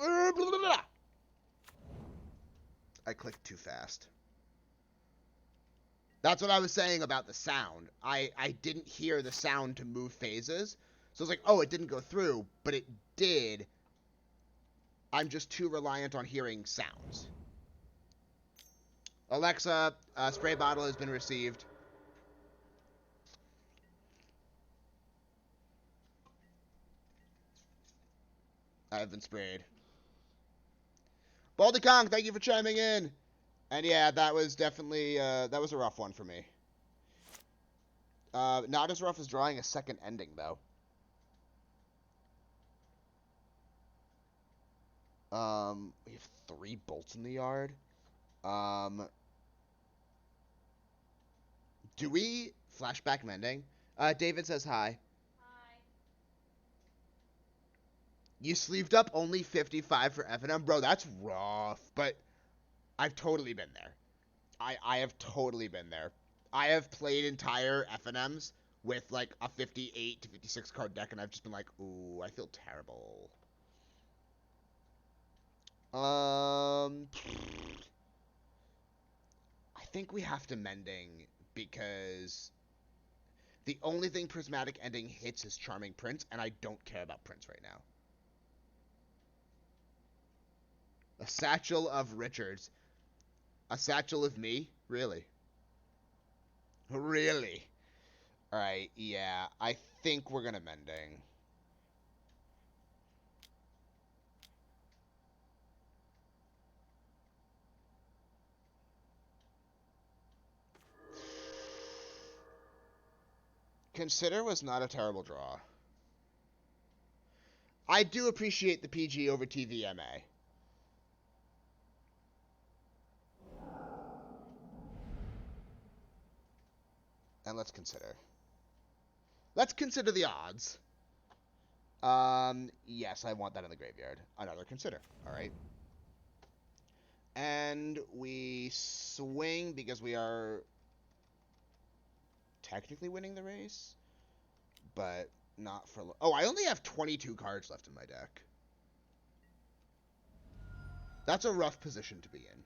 I clicked too fast. That's what I was saying about the sound. I didn't hear the sound to move phases. So I was like, oh, it didn't go through, but it did. I'm just too reliant on hearing sounds. Alexa, spray bottle has been received. I have been sprayed. Baldy Kong, thank you for chiming in. And yeah, that was definitely, that was a rough one for me. Not as rough as drawing a second ending, though. We have 3 bolts in the yard. Do we flashback Mending? David says hi. Hi. You sleeved up only 55 for FNM? Bro, that's rough. But I've totally been there. I have totally been there. I have played entire FNMs with like a 58 to 56 card deck, and I've just been like, ooh, I feel terrible. I think we have to Mending because the only thing Prismatic Ending hits is Charming Prince, and I don't care about Prince right now. A Satchel of Richards. A satchel of me? Really? Really? Alright, yeah. I think we're gonna Mending. Consider was not a terrible draw. I do appreciate the PG over TVMA. And let's consider. Let's consider the odds. Yes, I want that in the graveyard. Another consider. Alright. And we swing because we are technically winning the race, but not for... Oh, I only have 22 cards left in my deck. That's a rough position to be in.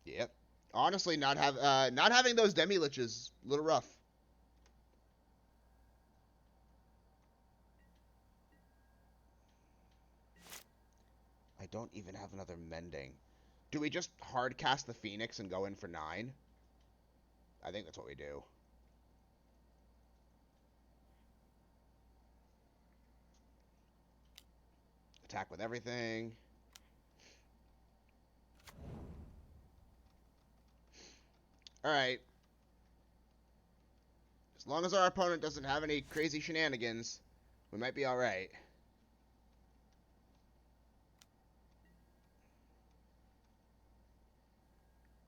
Yep. Honestly, not having those Demilich is a little rough. I don't even have another Mending. Do we just hard cast the Phoenix and go in for 9? I think that's what we do. Attack with everything. Alright. As long as our opponent doesn't have any crazy shenanigans, we might be alright.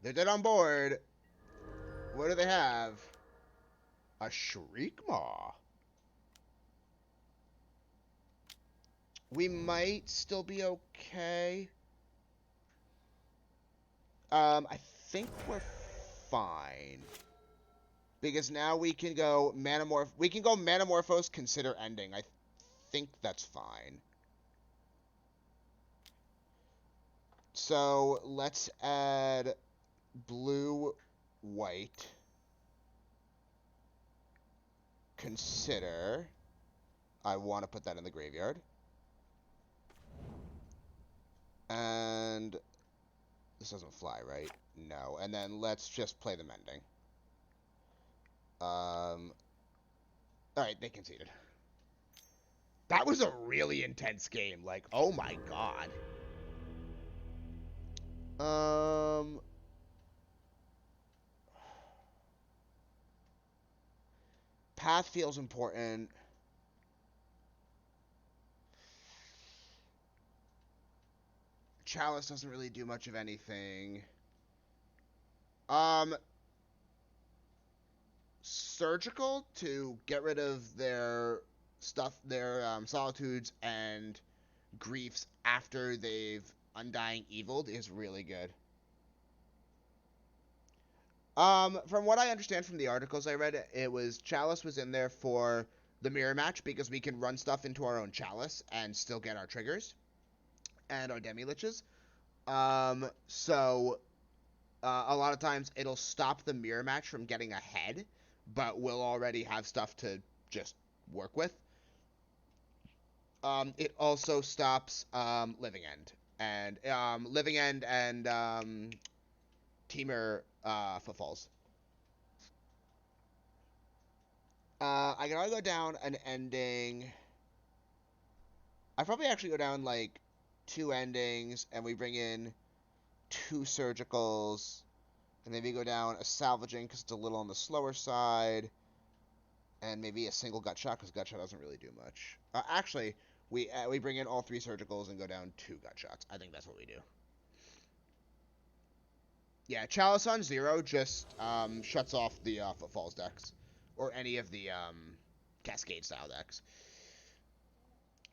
They're dead on board. What do they have? A Shriekmaw. We might still be okay. I think we're fine. Because now we can go Manamorphose, consider ending. I think that's fine. So let's add blue, white. Consider. I want to put that in the graveyard. And this doesn't fly, right? No. And then let's just play the Mending. Alright, they conceded. That was a really intense game. Like, oh my god. Path feels important. Chalice doesn't really do much of anything. Surgical to get rid of their stuff, their solitudes and griefs after they've Undying Eviled is really good. From what I understand from the articles I read, it was Chalice was in there for the mirror match because we can run stuff into our own Chalice and still get our triggers and our Demiliches. So a lot of times it'll stop the mirror match from getting ahead, but we'll already have stuff to just work with. It also stops Living End and Temur Footfalls. I can only go down an ending. I probably actually go down like 2 endings, and we bring in 2 surgicals, and maybe go down a salvaging because it's a little on the slower side, and maybe a single gut shot because gut shot doesn't really do much. Actually, we bring in all 3 surgicals and go down 2 gut shots. I think that's what we do. Yeah, Chalice on 0 just shuts off the Footfalls decks, or any of the Cascade style decks.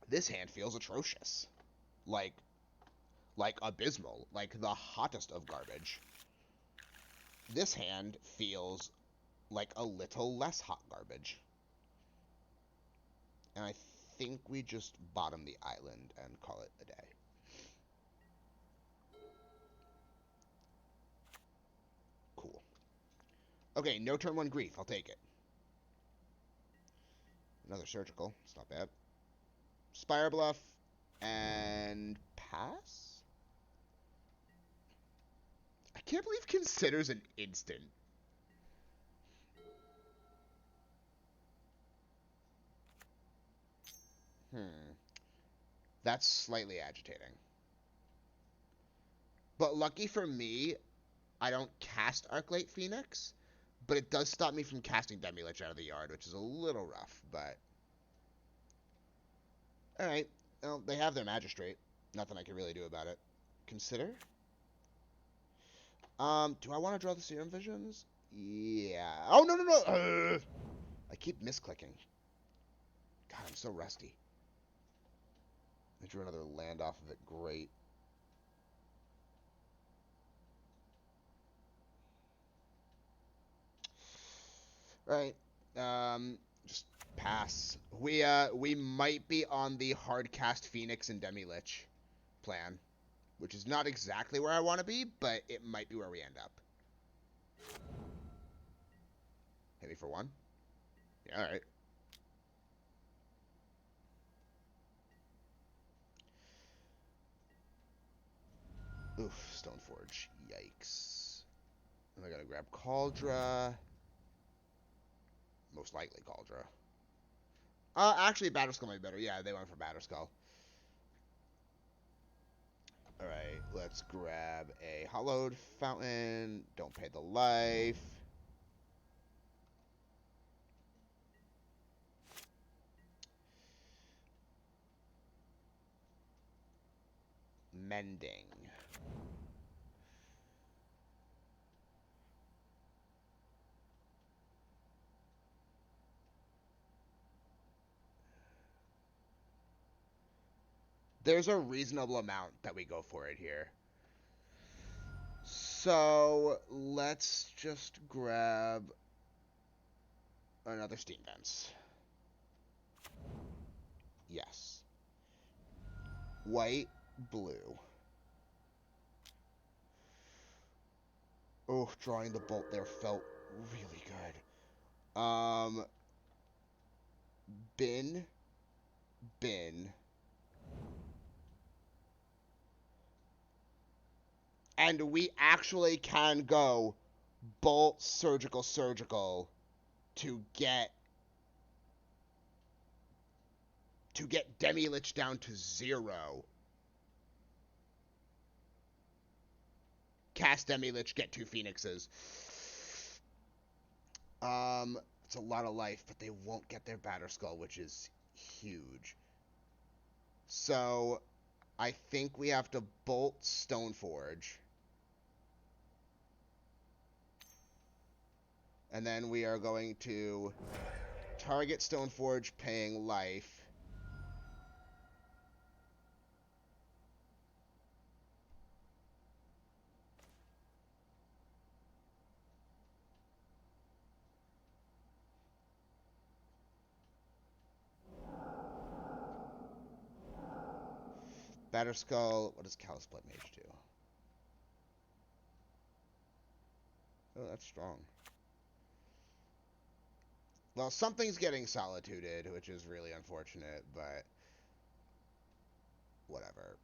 This hand feels atrocious, like abysmal, like the hottest of garbage. This hand feels like a little less hot garbage. And I think we just bottom the island and call it a day. Cool. Okay, no turn 1 grief. I'll take it. Another surgical. It's not bad. Spirebluff and pass? I can't believe Consider's an instant. That's slightly agitating. But lucky for me, I don't cast Arclight Phoenix, but it does stop me from casting Demilich out of the yard, which is a little rough, but... Alright, well, they have their Magistrate. Nothing I can really do about it. Consider? Do I want to draw the Serum Visions? Yeah. Oh, no! I keep misclicking. God, I'm so rusty. I drew another land off of it. Great. Right. Just pass. We might be on the hard cast Phoenix and Demilich plan, which is not exactly where I want to be, but it might be where we end up. Hit me for one. Yeah, all right. Oof, Stoneforge. Yikes. And I gotta grab Cauldra. Most likely Cauldra. Actually, Batterskull might be better. Yeah, they went for Batterskull. Alright, let's grab a Hallowed Fountain. Don't pay the life. Mending. There's a reasonable amount that we go for it here. So, let's just grab another Steam Vents. Yes. White, blue. Oh, drawing the bolt there felt really good. Bin. And we actually can go bolt, surgical to get Demilich down to 0. Cast Demilich, get 2 Phoenixes. It's a lot of life, but they won't get their Batterskull, which is huge. So, I think we have to bolt Stoneforge. And then we are going to target Stoneforge, paying life. Batterskull, what does Callous Blood Mage do? Oh, that's strong. Well, something's getting solituded, which is really unfortunate, but whatever.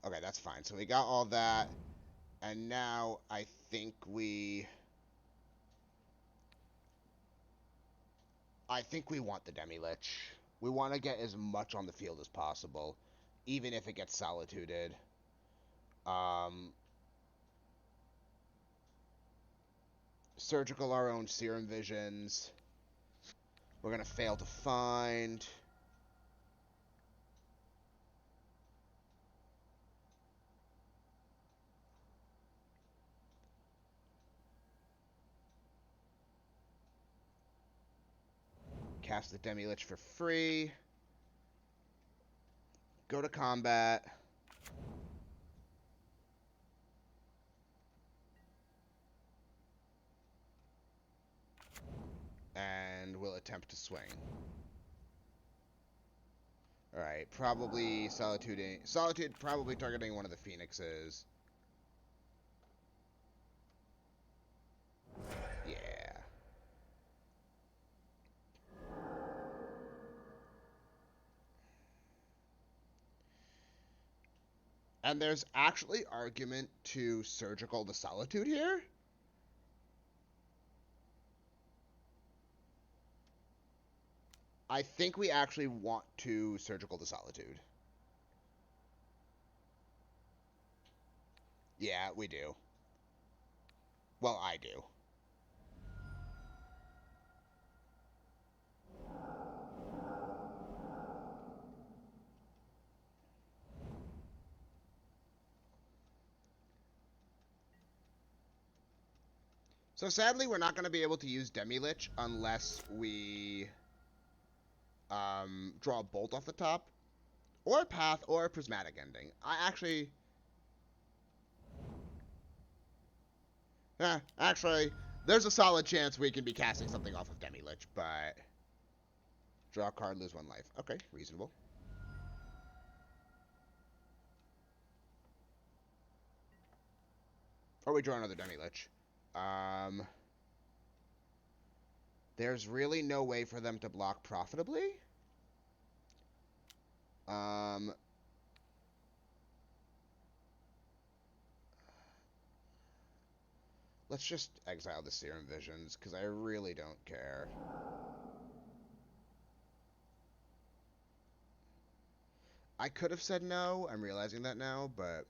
Okay, that's fine. So we got all that, and now I think we want the Demilich. We want to get as much on the field as possible, even if it gets solituded. Surgical our own Serum Visions. We're going to fail to find. Cast the Demilich for free. Go to combat. And we'll attempt to swing. Alright, probably Solitude, probably targeting one of the Phoenixes. And there's actually argument to Surgical to Solitude here. I think we actually want to Surgical to Solitude. Yeah, we do. Well, I do. So sadly, we're not going to be able to use Demilich unless we draw a Bolt off the top, or a Path, or a Prismatic Ending. Actually, there's a solid chance we can be casting something off of Demilich, but draw a card, lose 1 life. Okay, reasonable. Or we draw another Demilich. There's really no way for them to block profitably. Let's just exile the Serum Visions, because I really don't care. I could have said no, I'm realizing that now, but...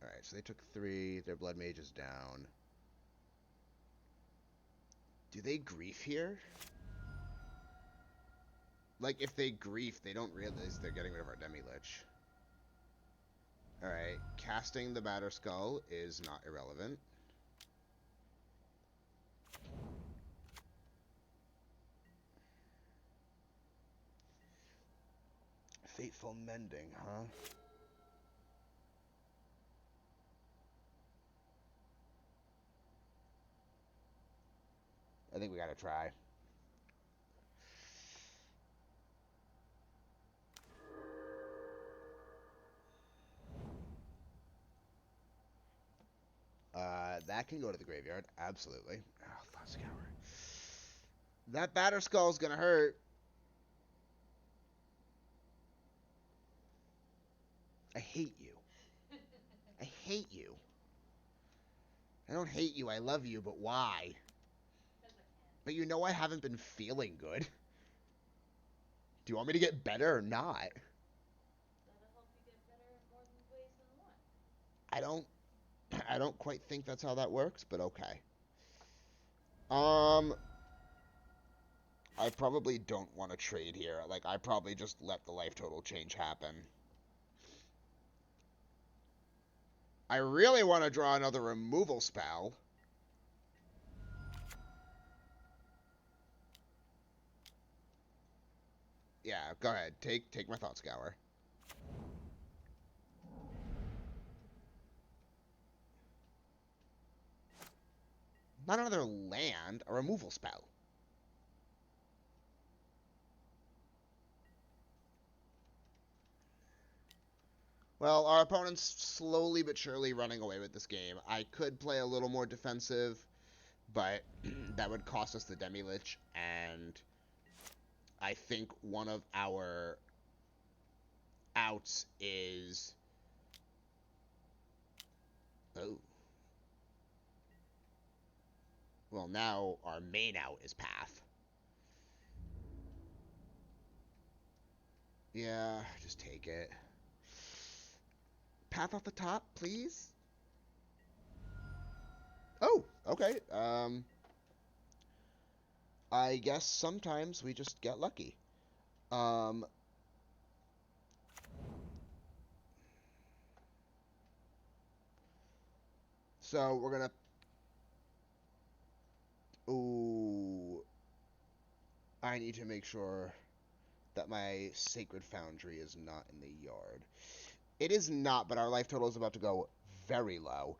Alright, so they took 3, their Blood Mage is down. Do they grief here? Like, if they grief, they don't realize they're getting rid of our Demilich. Alright, casting the Batterskull is not irrelevant. Faithful Mending, huh? I think we gotta try. That can go to the graveyard, absolutely. Oh, Thought Scour. That Batterskull's gonna hurt. I hate you. I hate you. I don't hate you, I love you, but why? But you know I haven't been feeling good. Do you want me to get better or not? That'll help you get better in more ways than one. I don't quite think that's how that works, but okay. I probably don't want to trade here. Like, I probably just let the life total change happen. I really want to draw another removal spell. Yeah, go ahead. Take my Thought Scour. Not another land, a removal spell. Well, our opponent's slowly but surely running away with this game. I could play a little more defensive, but that would cost us the Demilich, and I think one of our outs is... Oh. Well, now our main out is Path. Yeah, just take it. Path off the top, please? Oh, okay. I guess sometimes we just get lucky. So we're gonna... Ooh. I need to make sure that my Sacred Foundry is not in the yard. It is not, but our life total is about to go very low.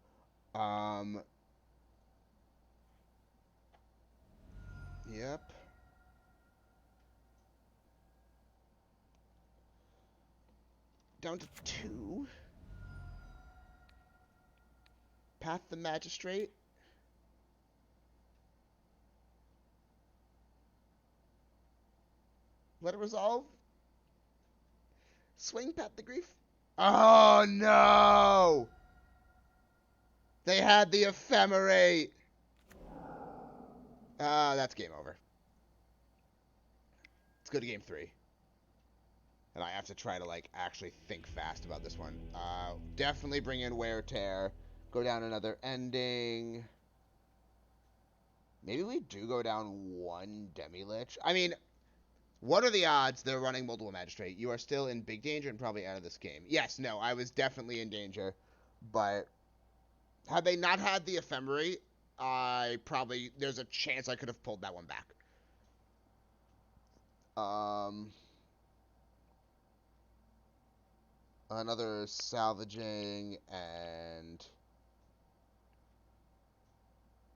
Yep. Down to 2. Path the Magistrate. Let it resolve. Swing Path the Grief. Oh, no! They had the Ephemerate! That's game over. Let's go to game 3. And I have to try to, like, actually think fast about this one. Definitely bring in Wear Tear. Go down another ending. Maybe we do go down one Demilich. I mean, what are the odds they're running multiple Magistrate? You are still in big danger and probably out of this game. Yes, no, I was definitely in danger. But had they not had the Ephemerate, there's a chance I could have pulled that one back. Another Salvaging, and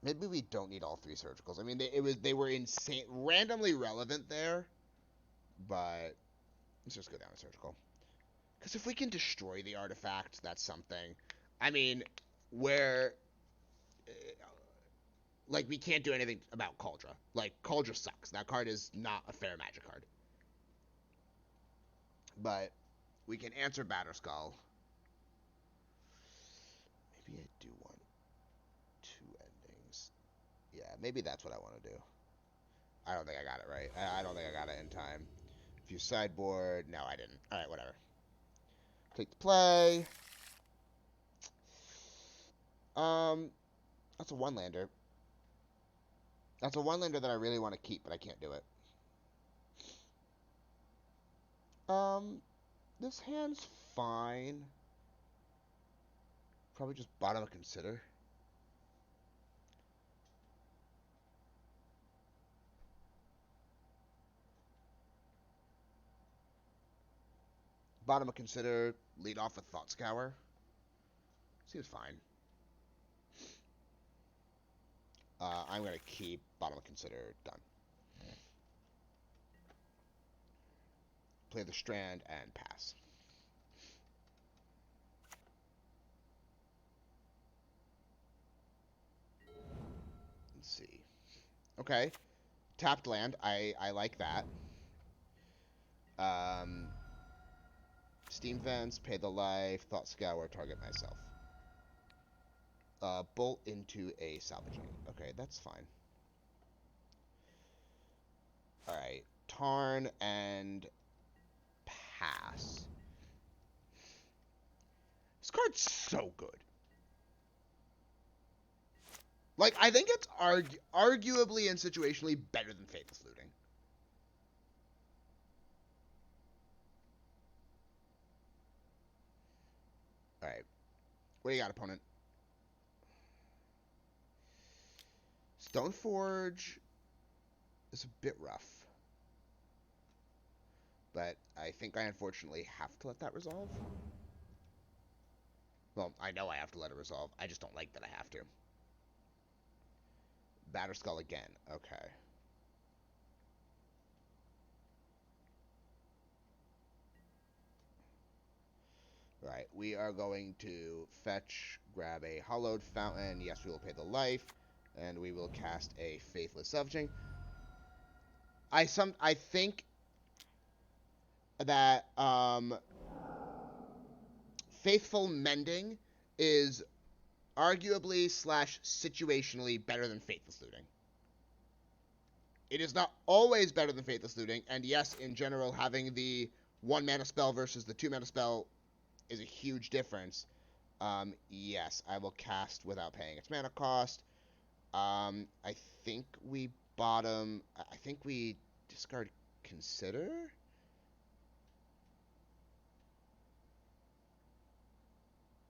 maybe we don't need all 3 Surgicals. I mean, they were insane, randomly relevant there, but let's just go down a Surgical. Because if we can destroy the artifact, that's something. I mean, like, we can't do anything about Kaldra. Like, Kaldra sucks. That card is not a fair Magic card. But we can answer Batterskull. Maybe I do want 2 endings. Yeah, maybe that's what I want to do. I don't think I got it right. I don't think I got it in time. If you sideboard... No, I didn't. Alright, whatever. Take the play. That's a 1-lander. That's a 1-lander that I really want to keep, but I can't do it. This hand's fine. Probably just bottom of Consider. Bottom of Consider, lead off with Thought Scour. Seems fine. I'm going to keep bottom of Consider done. Play the Strand and pass. Let's see. Okay. Tapped land. I like that. Steam Vents, Pay the Life, Thought Scour, target myself. Bolt into a Salvaging. Okay, that's fine. Alright. Tarn and pass. This card's so good. Like, I think it's arguably and situationally better than Faithless Looting. Alright. What do you got, opponent? Stoneforge is a bit rough. But I think I unfortunately have to let that resolve. Well, I know I have to let it resolve. I just don't like that I have to. Batterskull again. Okay. Right. We are going to fetch, grab a Hallowed Fountain. Yes, we will pay the life. And we will cast a Faithless Salvaging. I think that Faithful Mending is arguably / situationally better than Faithless Looting. It is not always better than Faithless Looting, and yes, in general, having the 1-mana spell versus the 2-mana spell is a huge difference. Yes, I will cast without paying its mana cost. I think we bottom... I think we discard Consider?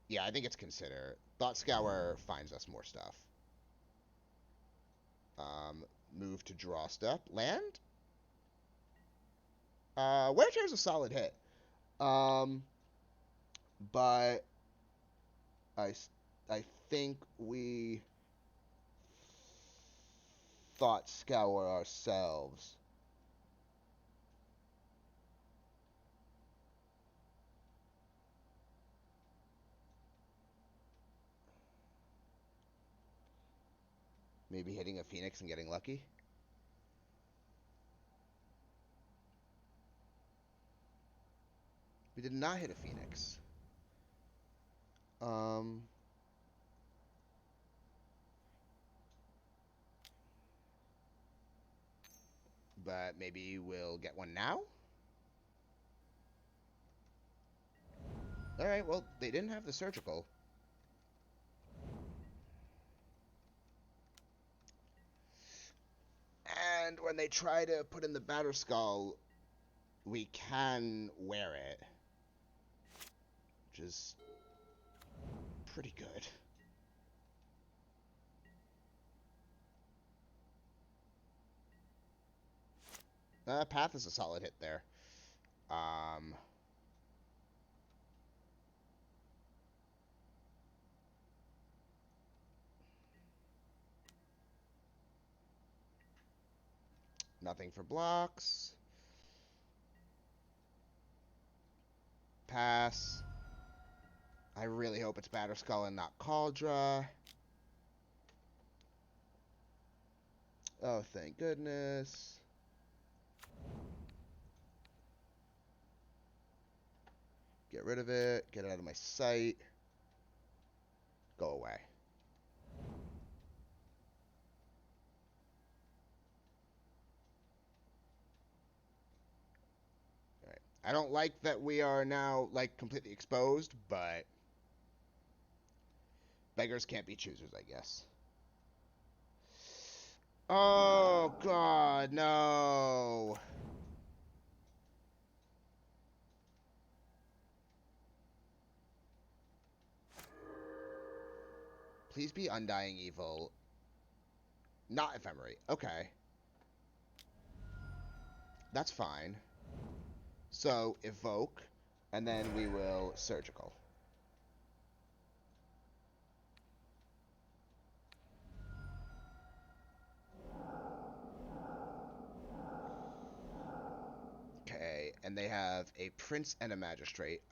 Yeah, I think it's Consider. Thought Scour finds us more stuff. Move to draw step. Land? Wear Tear is a solid hit. But I think we Thought Scour ourselves. Maybe hitting a Phoenix and getting lucky. We did not hit a Phoenix. Um, but maybe we'll get one now? Alright, well, they didn't have the surgical. And when they try to put in the Batter Skull, we can wear it. Which is pretty good. Path is a solid hit there. Nothing for blocks. Pass. I really hope it's Batterskull and not Cauldra. Oh, thank goodness. Get rid of it. Get it out of my sight. Go away. Alright. I don't like that we are now, like, completely exposed, but beggars can't be choosers, I guess. Oh, God, no. Please be Undying Evil. Not Ephemerate. Okay. That's fine. So, Evoke, and then we will Surgical. Okay, and they have a Prince and a Magistrate.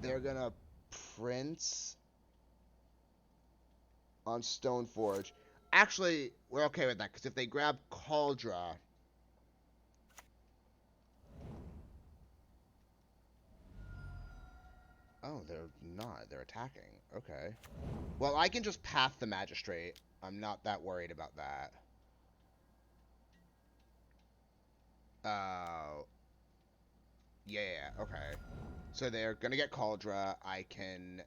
They're gonna Prince on Stoneforge. Actually, we're okay with that, because if they grab Cauldra... Oh, they're not. They're attacking. Okay. Well, I can just Path the Magistrate. I'm not that worried about that. Oh. Yeah, okay. So they're gonna get Cauldra. I can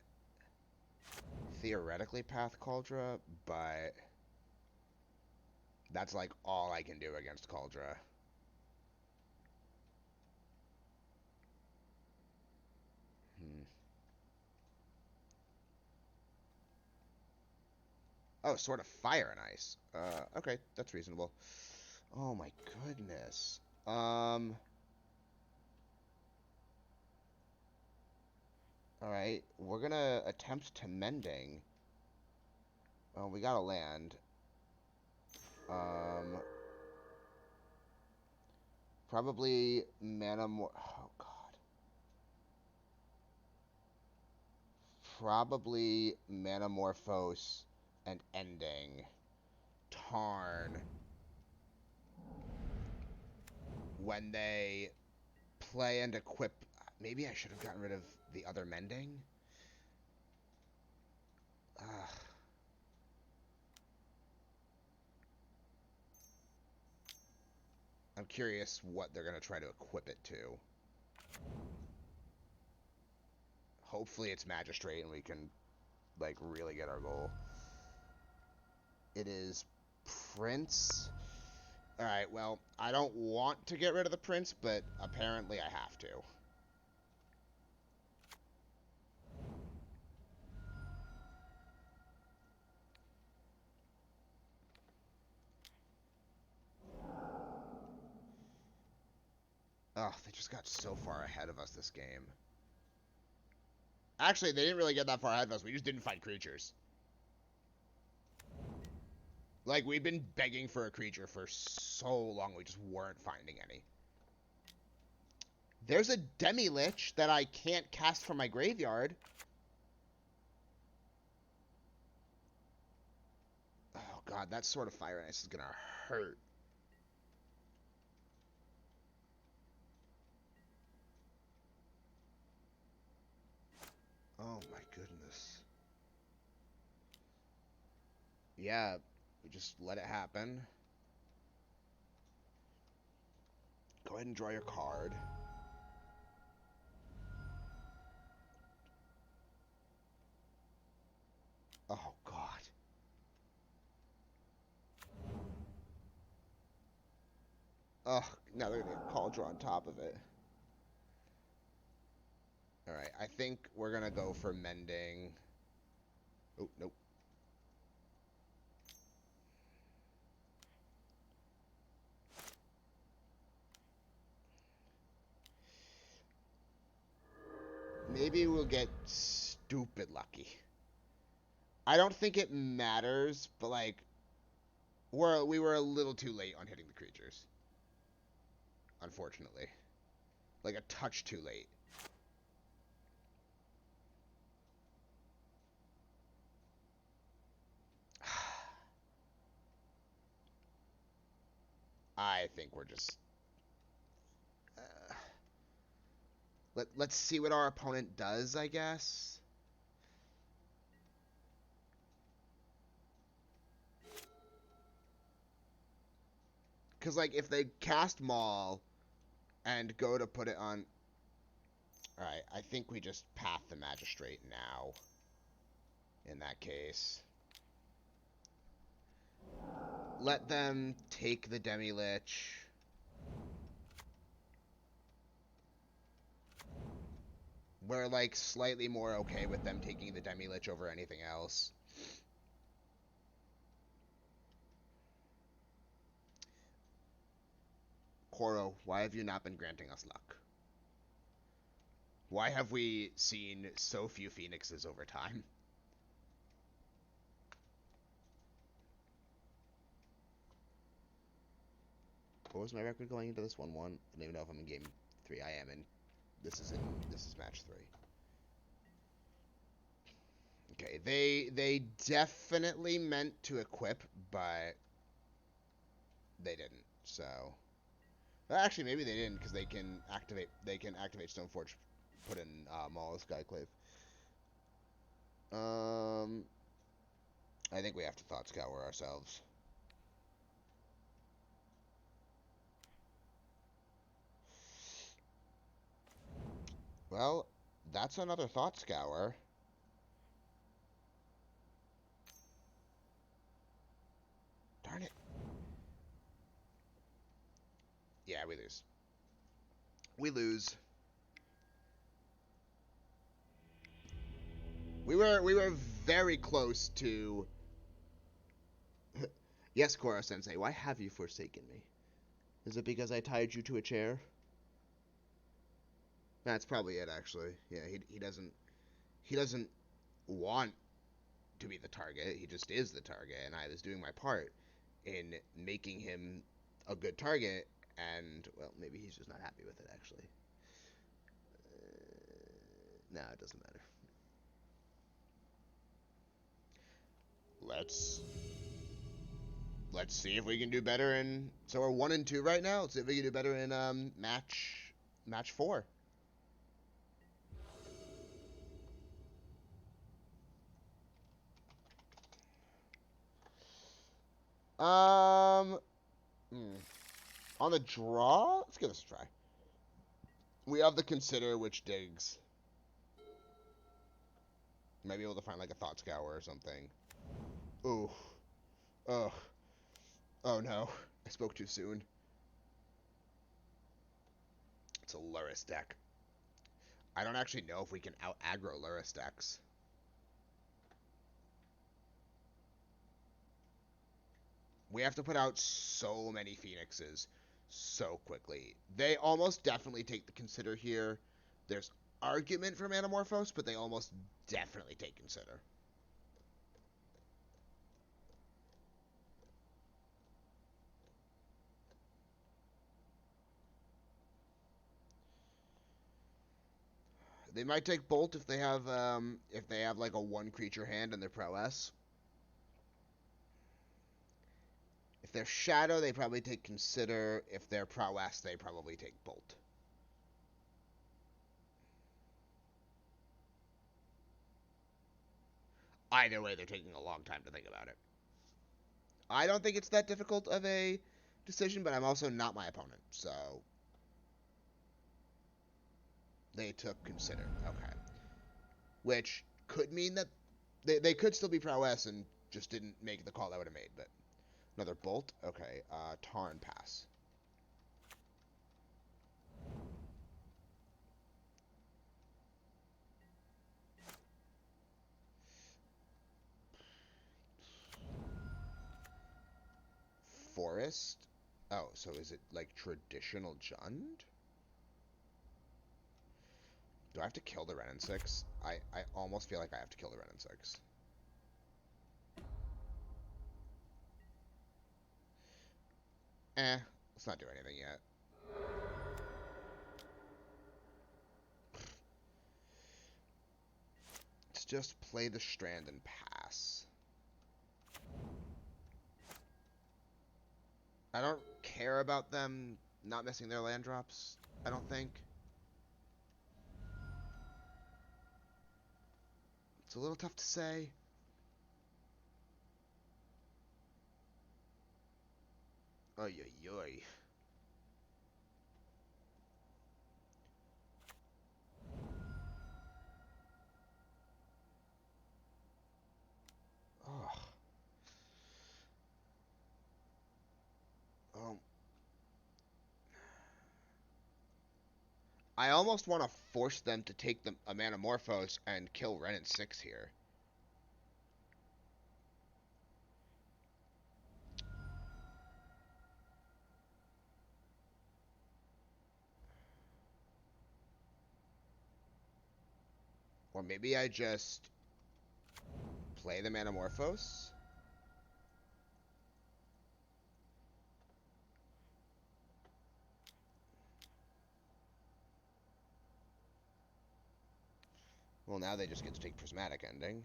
theoretically Path Cauldra, but that's like all I can do against Cauldra. Oh, Sword of Fire and Ice. Okay, that's reasonable. Oh my goodness. Alright, we're gonna attempt to Mending. Oh, we got a land. Probably Manamorphose. Oh god. Probably Manamorphose and Ending. Tarn. When they play and equip... Maybe I should have gotten rid of the other Mending? Ugh. I'm curious what they're going to try to equip it to. Hopefully it's Magistrate and we can, like, really get our goal. It is Prince. Alright, well, I don't want to get rid of the Prince, but apparently I have to. Oh, they just got so far ahead of us this game. Actually, they didn't really get that far ahead of us. We just didn't find creatures. Like, we've been begging for a creature for so long, we just weren't finding any. There's a Demilich that I can't cast from my graveyard. Oh god, that Sword of Fire and Ice is gonna hurt. Oh my goodness. Yeah, we just let it happen. Go ahead and draw your card. Oh god. Ugh, now they're gonna call draw on top of it. Alright, I think we're gonna go for Mending. Oh, nope. Maybe we'll get stupid lucky. I don't think it matters, but like we were a little too late on hitting the creatures. Unfortunately. Like a touch too late. I think we're just let's see what our opponent does, I guess. Because, like, if they cast Maul and go to put it on... Alright, I think we just path the Magistrate now. In that case. Let them take the Demilich. We're, like, slightly more okay with them taking the Demilich over anything else. Koro, why have you not been granting us luck? Why have we seen so few Phoenixes over time? What was my record going into this 1-1? I don't even know if I'm in game 3. I am in. This is match 3. Okay, they definitely meant to equip, but they didn't. So, well, actually, maybe they didn't because they can activate Stoneforge, put in Maul Skyclave. I think we have to Thought Scour ourselves. Well, that's another Thought Scour. Darn it. Yeah, we lose. We lose. We were very close to... Yes, Koro-sensei, why have you forsaken me? Is it because I tied you to a chair? That's probably it, actually. Yeah, he doesn't want to be the target. He just is the target, and I was doing my part in making him a good target, and, well, maybe he's just not happy with it, actually. No, it doesn't matter. Let's see if we can do better in... So we're 1-2 right now. Let's see if we can do better in match 4. On the draw, let's give this a try. We have the Consider, which digs. Might be able to find like a Thought Scour or something. Ooh. Ugh. Oh no. I spoke too soon. It's a Luris deck. I don't actually know if we can out-aggro Luris decks. We have to put out so many Phoenixes so quickly. They almost definitely take the Consider here. There's argument for Manamorphose, but they almost definitely take Consider. They might take Bolt if they have like a 1-creature hand in their prowess. If they're Shadow, they probably take Consider. If they're prowess, they probably take Bolt. either way, they're taking a long time to think about it. I don't think it's that difficult of a decision, but I'm also not my opponent, so they took consider. Okay. Which could mean that they could still be prowess and just didn't make the call I would have made, but another bolt? Okay, Tarn pass. Forest? Oh, so is it like traditional Jund? Do I have to kill the Ren and 6? I almost feel like I have to kill the Ren and 6. Let's not do anything yet. Let's just play the Strand and pass. I don't care about them not missing their land drops, I don't think. It's a little tough to say. Oy, oy, oy. Oh. Oh. I almost want to force them to take a Manamorphose and kill Ren and 6 here. Or maybe I just play the Manamorphose. Well, now they just get to take Prismatic Ending.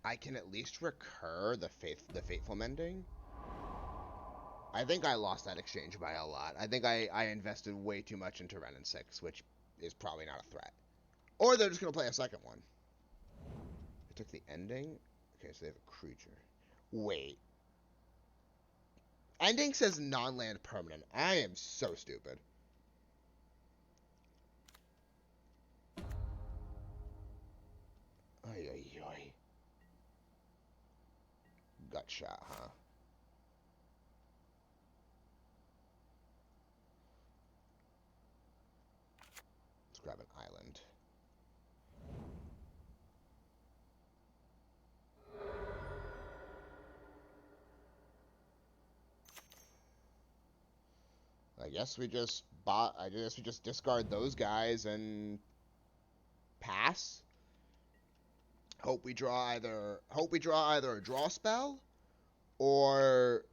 I can at least recur the Faithful Mending. I think I lost that exchange by a lot. I think I invested way too much into Ren and 6, which is probably not a threat. Or they're just going to play a second one. They took the ending? Okay, so they have a creature. Wait. Ending says non-land permanent. I am so stupid. Oy, oy, oy. Gut shot, huh? Let's grab an island. I guess we just discard those guys and pass. Hope we draw either a draw spell or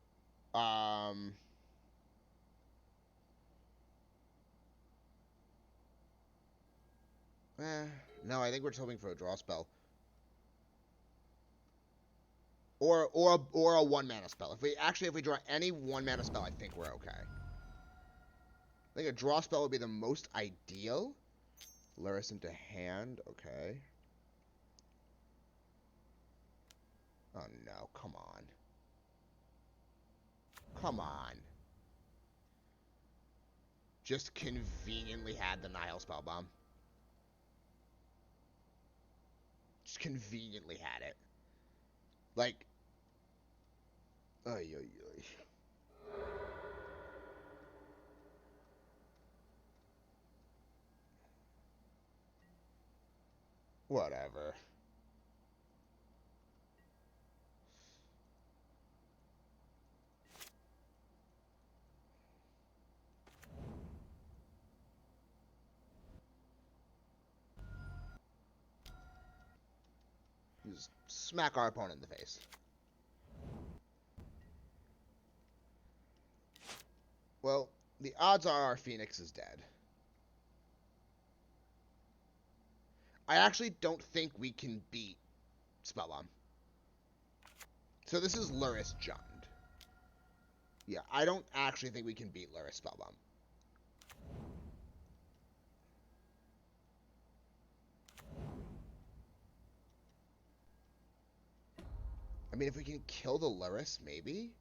no, I think we're just hoping for a draw spell. Or a 1-mana spell. If we draw any 1-mana spell, I think we're okay. I think a draw spell would be the most ideal. Lure us into hand, okay. Oh no, come on. Come on. Just conveniently had the Nihil Spellbomb. Just conveniently had it. Like, oy, oy, oy. Whatever. Just smack our opponent in the face. Well, the odds are our Phoenix is dead. I actually don't think we can beat Spellbomb. So this is Luris Jund. Yeah, I don't actually think we can beat Luris Spellbomb. I mean, if we can kill the Luris, maybe?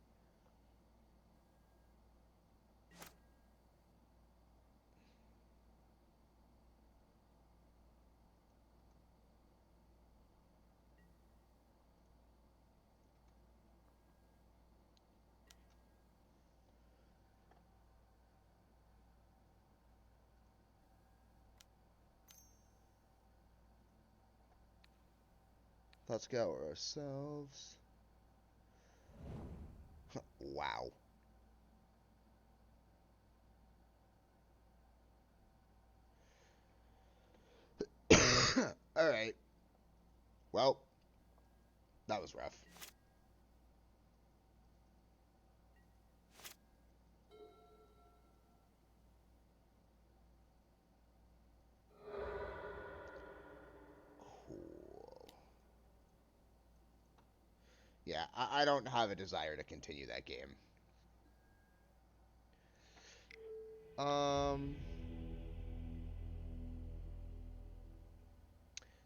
Let's go ourselves. Wow. Alright. Well, that was rough. Cool. Yeah, I don't have a desire to continue that game.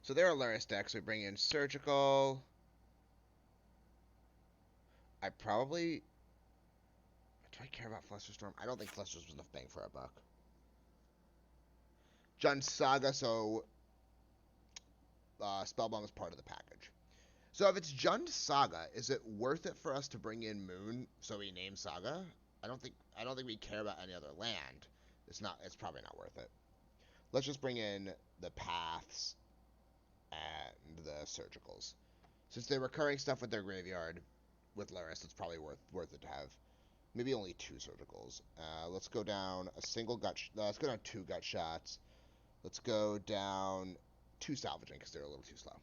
So there are Luris decks. We bring in Surgical. I probably... Do I care about Flusterstorm? I don't think Flusterstorm is enough bang for a buck. Jund Saga, so... Spellbomb is part of the package. So if it's Jund Saga, is it worth it for us to bring in Moon so we name Saga? I don't think we care about any other land. It's probably not worth it. Let's just bring in the Paths and the Surgicals. Since they're recurring stuff with their graveyard with Luris, it's probably worth it to have maybe only 2 Surgicals. Let's go down a single gut. Let's go down 2 gut shots. Let's go down 2 salvaging because they're a little too slow.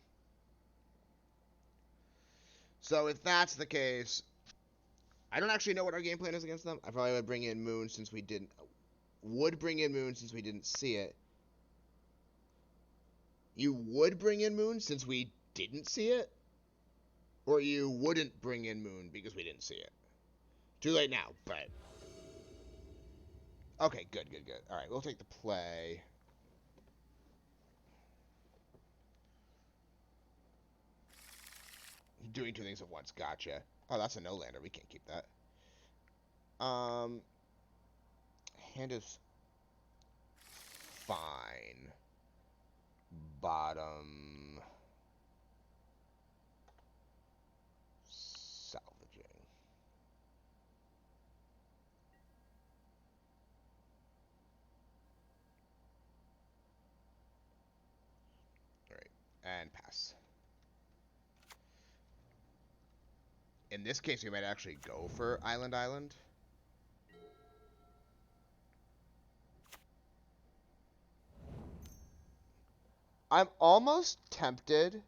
So if that's the case, I don't actually know what our game plan is against them. I probably would bring in Moon since we didn't. Would bring in Moon since we didn't see it. You would bring in Moon since we didn't see it? Or you wouldn't bring in Moon because we didn't see it? Too late now, but... Okay, good. Alright, we'll take the play. Doing 2 things at once, gotcha. Oh, that's a no-lander, we can't keep that. Hand is... fine. Bottom... salvaging. Alright, and pass. In this case, we might actually go for Island. I'm almost tempted.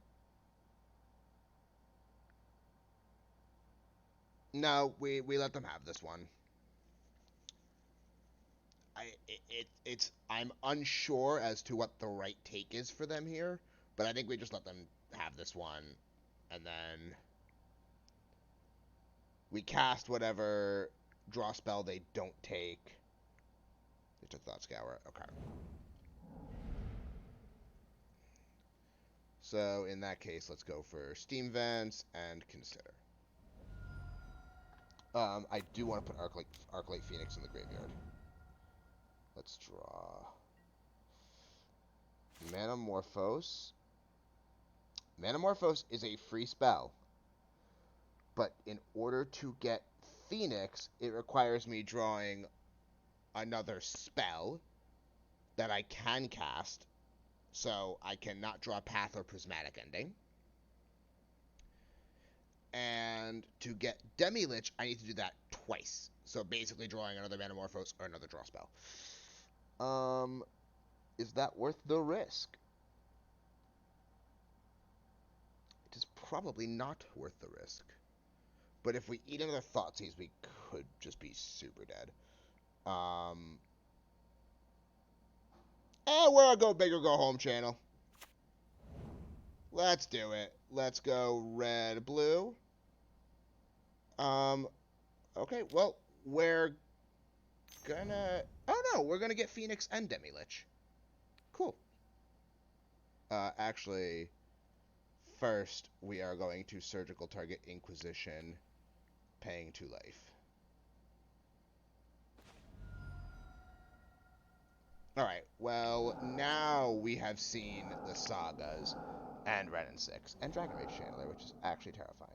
No, we let them have this one. I'm unsure as to what the right take is for them here, but I think we just let them have this one, and then we cast whatever draw spell they don't take. They took Thought Scour. Okay. So in that case, let's go for Steam Vents and Consider. I do want to put Arclight Phoenix in the graveyard. Let's draw. Manamorphose. Manamorphose is a free spell. But in order to get Phoenix, it requires me drawing another spell that I can cast. So I cannot draw Path or Prismatic Ending. And to get Demilich, I need to do that twice. So basically drawing another Manamorphose or another draw spell. Is that worth the risk? It is probably not worth the risk. But if we eat another Thoughtseize, we could just be super dead. We're a go big or go home channel. Let's do it. Let's go red, blue. Okay, well, we're gonna... Oh, no, we're gonna get Phoenix and Demilich. Cool. Actually, first, we are going to surgical target Inquisition, paying 2 life. Alright, well, now we have seen the Sagas, and Ren and 6, and Dragon Rage Chandler, which is actually terrifying.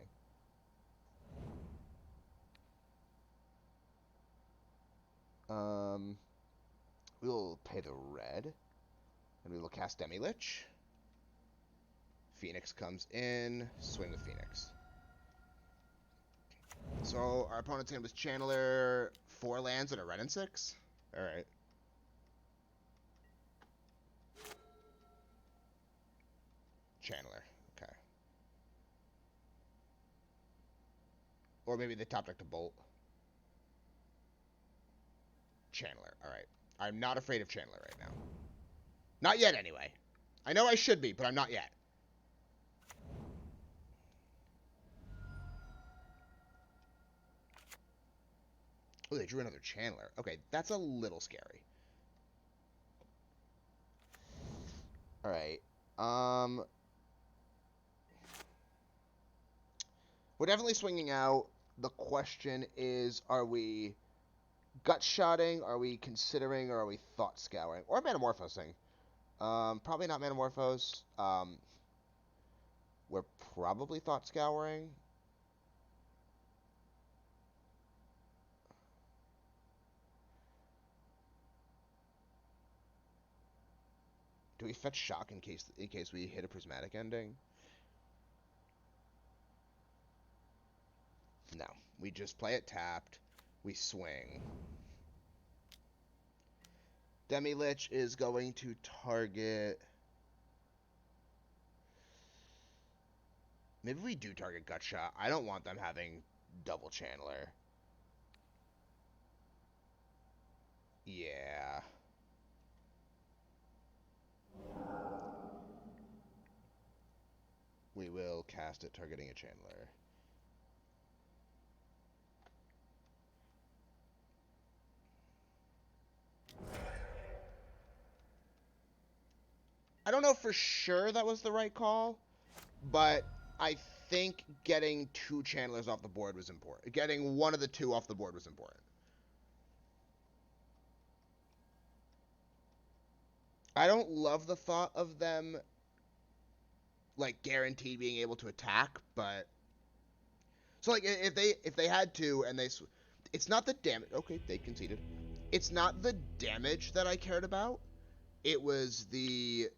We will pay the red, and we will cast Demilich. Phoenix comes in, swing the Phoenix. So our opponent's hand was Channeler, 4 lands, and a Ren and 6? Alright. Channeler, okay. Or maybe they top deck to Bolt. Channeler, alright. I'm not afraid of Channeler right now. Not yet, anyway. I know I should be, but I'm not yet. Oh, they drew another Channeler. Okay, that's a little scary. Alright. We're definitely swinging out. The question is, are we gut-shotting, are we considering, or are we Thought Scouring? Or Manamorphosing. Probably not Manamorphose. We're probably Thought Scouring. Do we fetch Shock in case we hit a Prismatic Ending? No. We just play it tapped. We swing. Demilich is going to target... Maybe we do target Gutshot. I don't want them having double Channeler. Yeah. We will cast it targeting a Channeler. I don't know for sure that was the right call, but I think getting 2 Channelers off the board was important. Getting one of the 2 off the board was important. I don't love the thought of them, like, guaranteed being able to attack, but... So, like, if they had to, and they... It's not the damage... Okay, they conceded. It's not the damage that I cared about. It was the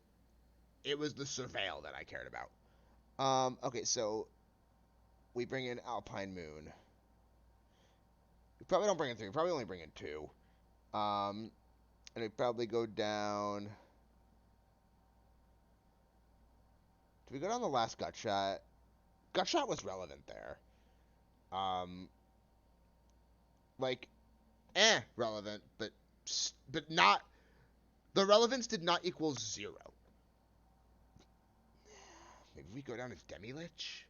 surveil that I cared about. Okay, so... We bring in Alpine Moon. We probably don't bring in 3. We probably only bring in 2. And we probably go down... Do we go down the last Gutshot? Gutshot was relevant there. Like, relevant, but not... The relevance did not equal 0. Maybe we go down as Demilich?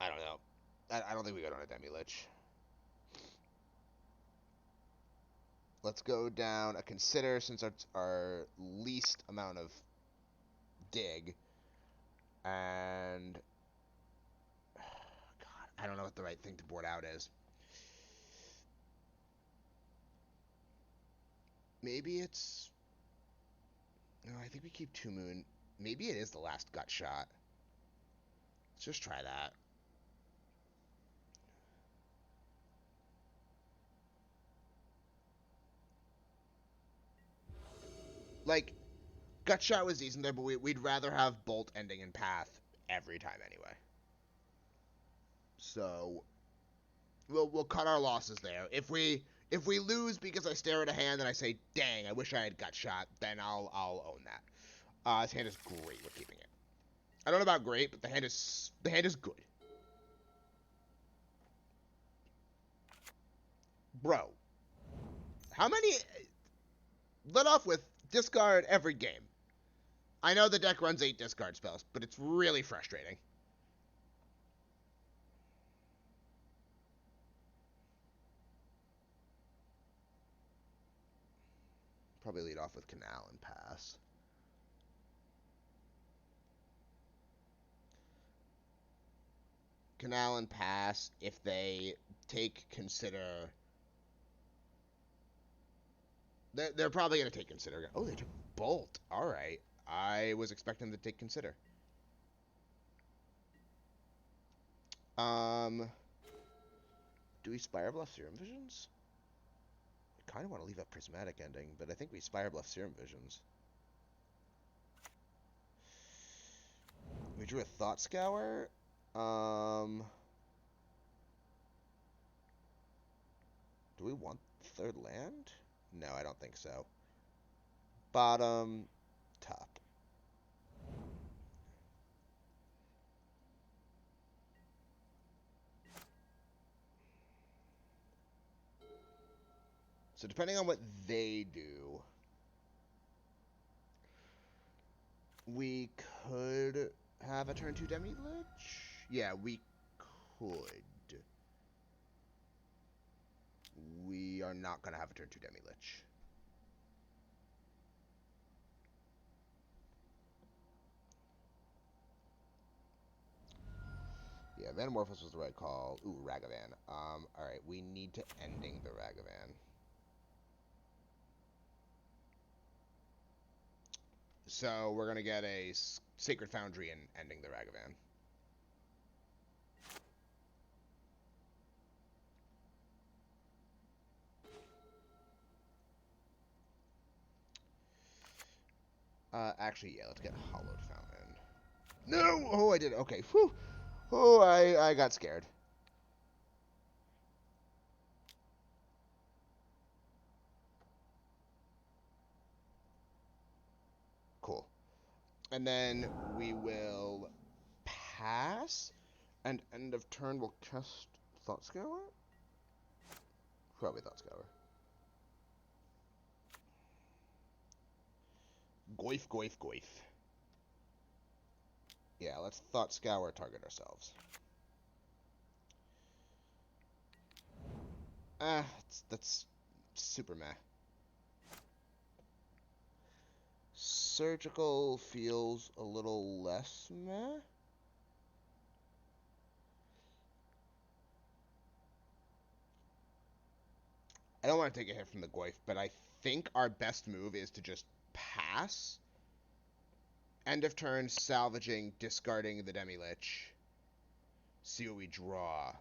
I don't know. I don't think we go down to Demilich. Let's go down a Consider, since it's our least amount of dig. And... God, I don't know what the right thing to board out is. Maybe it's... No, I think we keep 2 Moon. Maybe it is the last Gutshot. Let's just try that. Like, Gutshot was decent there, but we'd rather have Bolt ending in Path every time anyway. So, we'll cut our losses there. If we lose because I stare at a hand and I say, dang, I wish I had Gutshot, then I'll own that. This hand is great with keeping it. I don't know about great, but the hand is good. Bro, how many... Let off with discard every game. I know the deck runs 8 discard spells, but it's really frustrating. Probably lead off with Canal and pass. Canal and pass if they take consider. They're probably going to take consider. Oh, they took Bolt. All right. I was expecting them to take consider. Do we Spirebluff Serum Visions? I kind of want to leave up Prismatic Ending, but I think we Spirebluff Serum Visions. We drew a Thought Scour. Do we want third land? No, I don't think so. Bottom, top. So depending on what they do, we could have a turn 2 Demilich? Yeah, we could. We are not going to have a turn 2 Demilich. Yeah, Manamorphose was the right call. Ooh, Ragavan. Alright, we need to ending the Ragavan. So we're going to get a Sacred Foundry and ending the Ragavan. Actually, yeah, let's get Hallowed Fountain. No! Oh, I did. Okay. Whew. Oh, I got scared. Cool. And then we will pass, and end of turn we'll cast Thought Scour? Probably Thought Scour. Goif, goif, goif. Yeah, let's Thought Scour target ourselves. That's super meh. Surgical feels a little less meh. I don't want to take a hit from the Goif, but I think our best move is to just pass. End of turn, salvaging, discarding the Demilich. See what we draw.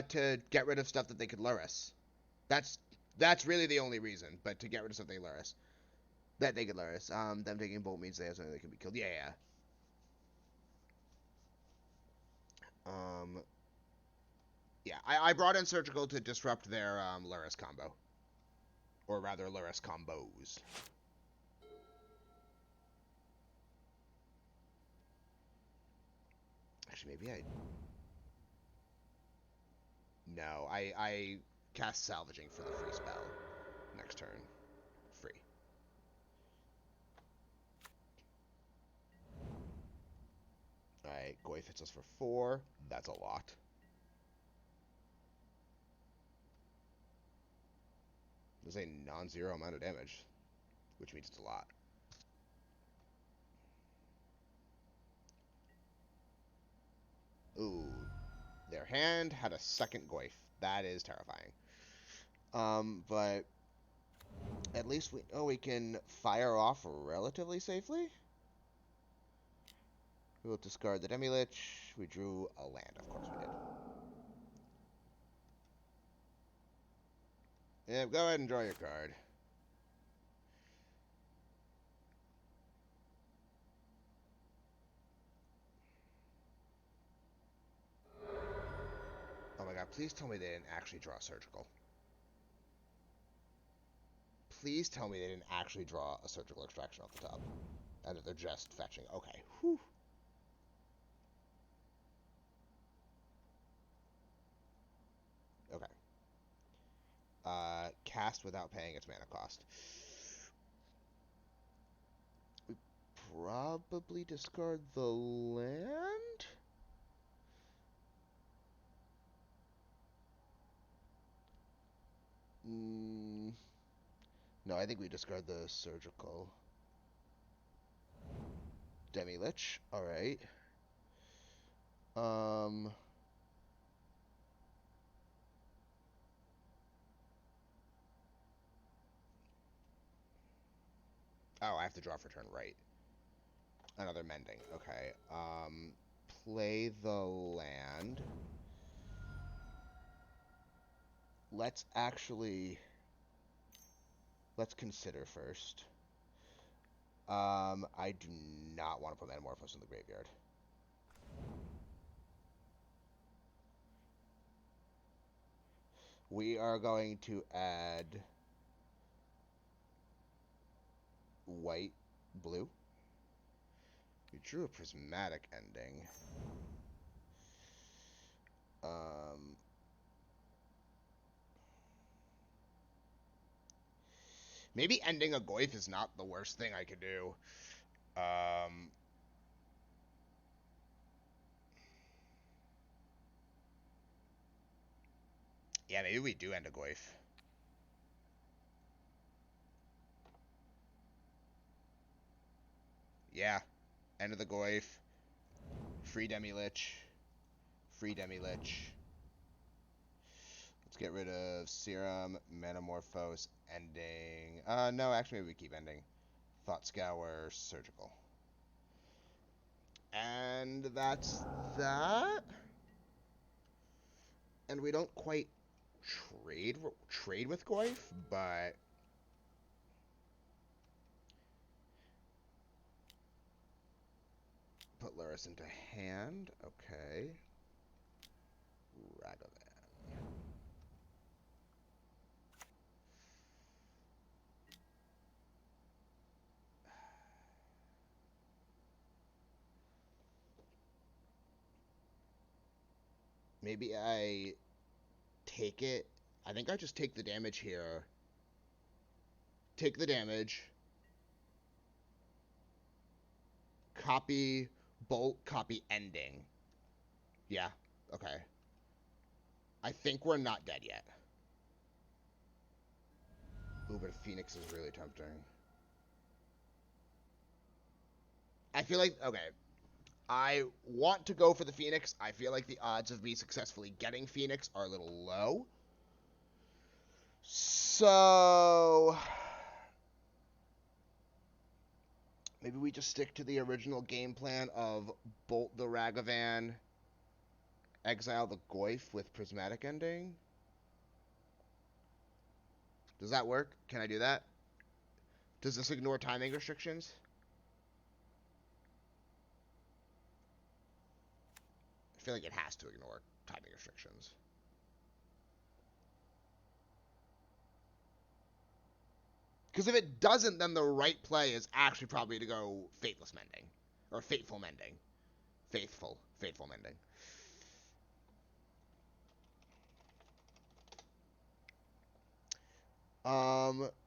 To get rid of stuff that they could lure us. That's really the only reason, but to get rid of something lure us. That they could lure us. Them taking Bolt means they have something that can be killed. Yeah, yeah. Yeah, I brought in Surgical to disrupt their Luris combo. Or rather, Luris combos. Actually, maybe I... No, I cast Salvaging for the free spell. Next turn. Free. Alright, Goif hits us for 4. That's a lot. There's a non-zero amount of damage, which means it's a lot. Ooh. Their hand had a second Goif. That is terrifying. But at least we can fire off relatively safely. We will discard the Demilich. We drew a land, of course we did. Yeah, go ahead and draw your card. Oh my god, please tell me they didn't actually draw Surgical. Please tell me they didn't actually draw a Surgical Extraction off the top. And that they're just fetching. Okay. Whew. Cast without paying its mana cost. We probably discard the land? No, I think we discard the Surgical. Demilich, alright. Oh, I have to draw for turn, right. Another Mending, okay. Play the land. Let's consider first. I do not want to put Manamorphose in the graveyard. We are going to add white, blue. We drew a Prismatic Ending. Maybe ending a Goyf is not the worst thing I could do. Yeah, maybe we do end a Goyf. Yeah. End of the Goyf. Free Demilich. Free Demilich. Let's get rid of Serum, Manamorphose, Ending. No, actually maybe we keep Ending. Thought Scour, Surgical. And that's that. And we don't quite trade with Goyf, but put Luris into hand. Okay. Ragavan. Maybe I take it. I think I just take the damage here. Take the damage. Copy Bolt, copy Ending. Yeah, okay. I think we're not dead yet. Ooh, but Phoenix is really tempting. I feel like, okay, I want to go for the Phoenix. I feel like the odds of me successfully getting Phoenix are a little low. So maybe we just stick to the original game plan of Bolt the Ragavan, Exile the Goyf with Prismatic Ending. Does that work? Can I do that? Does this ignore timing restrictions? I feel like it has to ignore timing restrictions. Because if it doesn't, then the right play is actually probably to go Faithless Mending. Or Faithful Mending. Faithful Mending.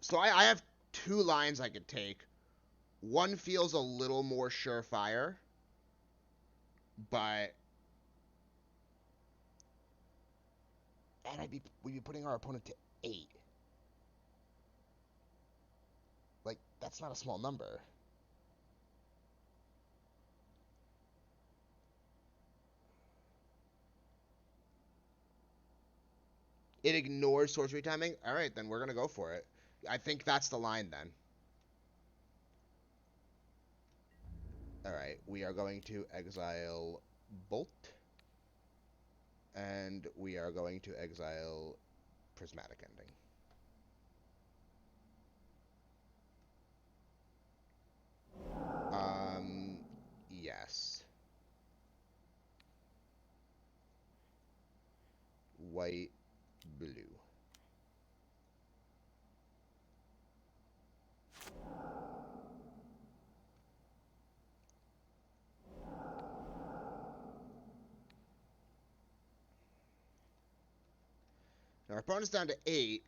So I have two lines I could take. One feels a little more surefire, but and we'd be putting our opponent to 8. Like, that's not a small number. It ignores sorcery timing? Alright, then we're gonna go for it. I think that's the line then. Alright, we are going to exile Bolt. And we are going to exile Prismatic Ending. Yes. White, blue. Now our opponent's down to 8.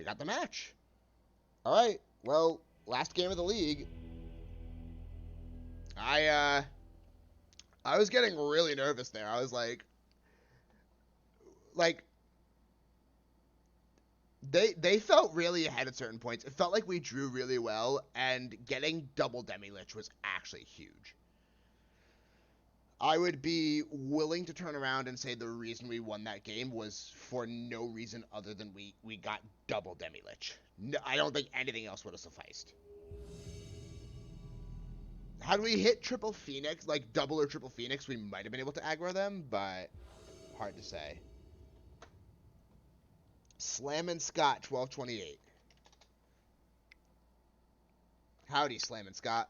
got the match. All right. Well, last game of the league. I was getting really nervous there. I was like they felt really ahead at certain points. It felt like we drew really well, and getting double Demilich was actually huge. I would be willing to turn around and say the reason we won that game was for no reason other than we got double Demilich. No, I don't think anything else would have sufficed. Had we hit triple Phoenix, like double or triple Phoenix, we might have been able to aggro them, but hard to say. Slam and Scott, 1228. Howdy, Slam and Scott.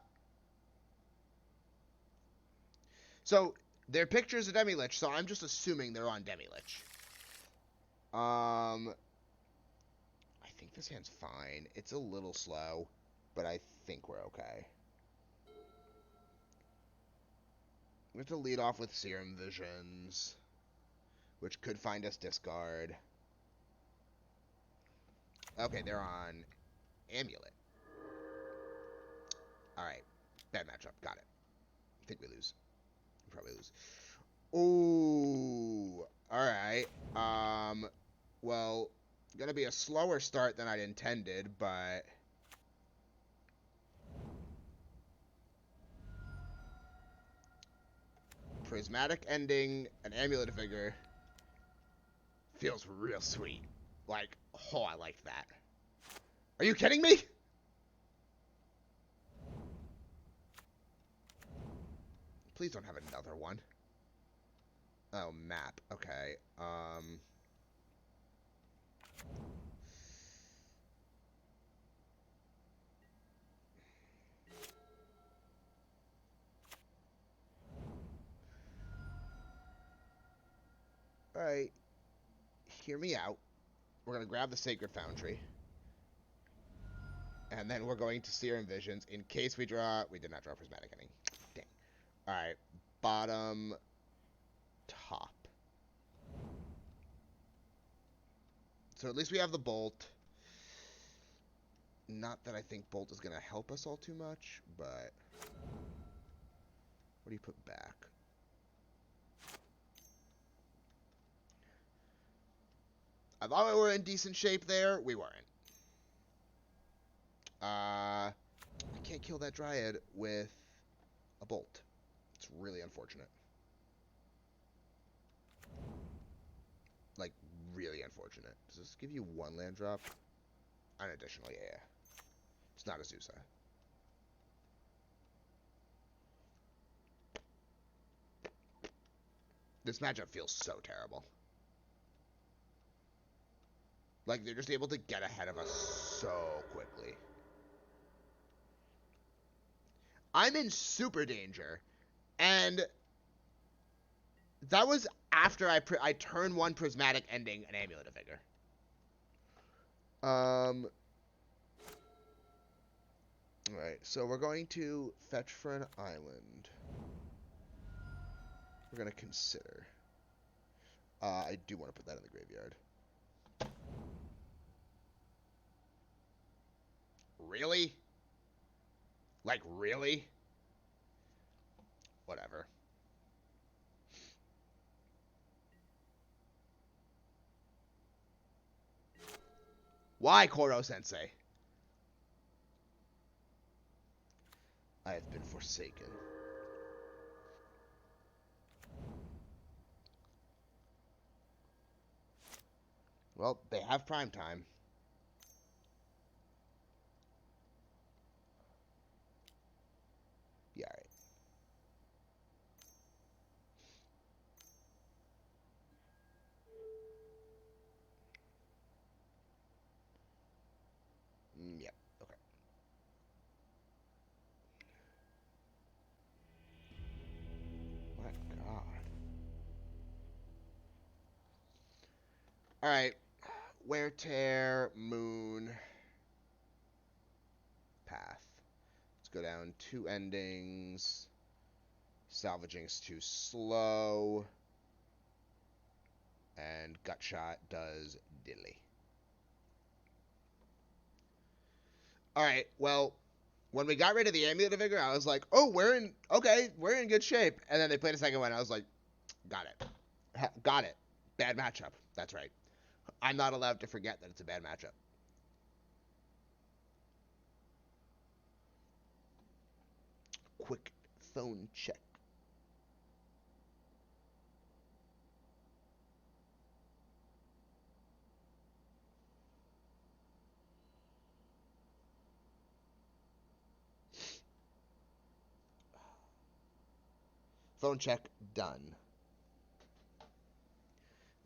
So, they're pictures of Demilich, so I'm just assuming they're on Demilich. I think this hand's fine. It's a little slow, but I think we're okay. We have to lead off with Serum Visions, which could find us discard. Okay, they're on Amulet. Alright, bad matchup. Got it. I think we lose. We probably lose. Ooh, alright. Well, gonna be a slower start than I'd intended, but... Prismatic Ending, an Amulet Figure, feels real sweet. Like, oh, I like that. Are you kidding me? Please don't have another one. Oh, map. Okay. Alright. Hear me out. We're going to grab the Sacred Foundry. And then we're going to Serum Visions in case we draw... We did not draw Prismatic Ending. Dang. Alright. Bottom. Top. So at least we have the Bolt. Not that I think Bolt is going to help us all too much, but... What do you put back? I thought we were in decent shape there. We weren't. I can't kill that Dryad with a Bolt. It's really unfortunate. Like, really unfortunate. Does this give you one land drop? An additional, yeah. It's not a Zusa. This matchup feels so terrible. Like, they're just able to get ahead of us so quickly. I'm in super danger. And that was after I turn one Prismatic Ending an Amulet Figure. Alright, so we're going to fetch for an island. We're going to consider. I do want to put that in the graveyard. Really? Like, really? Whatever. Why, Koro-sensei? I have been forsaken. Well, they have prime time. Yeah, alright. Yep, okay. My God. Alright. Wear Tear, Moon, Path. Let's go down 2 endings. Salvaging's too slow. And Gut Shot does diddly. All right, well, when we got rid of the Amulet of Vigor, I was like, oh, we're in good shape. And then they played a second one. I was like, got it. Got it. Bad matchup. That's right. I'm not allowed to forget that it's a bad matchup. Quick phone check. Phone check done.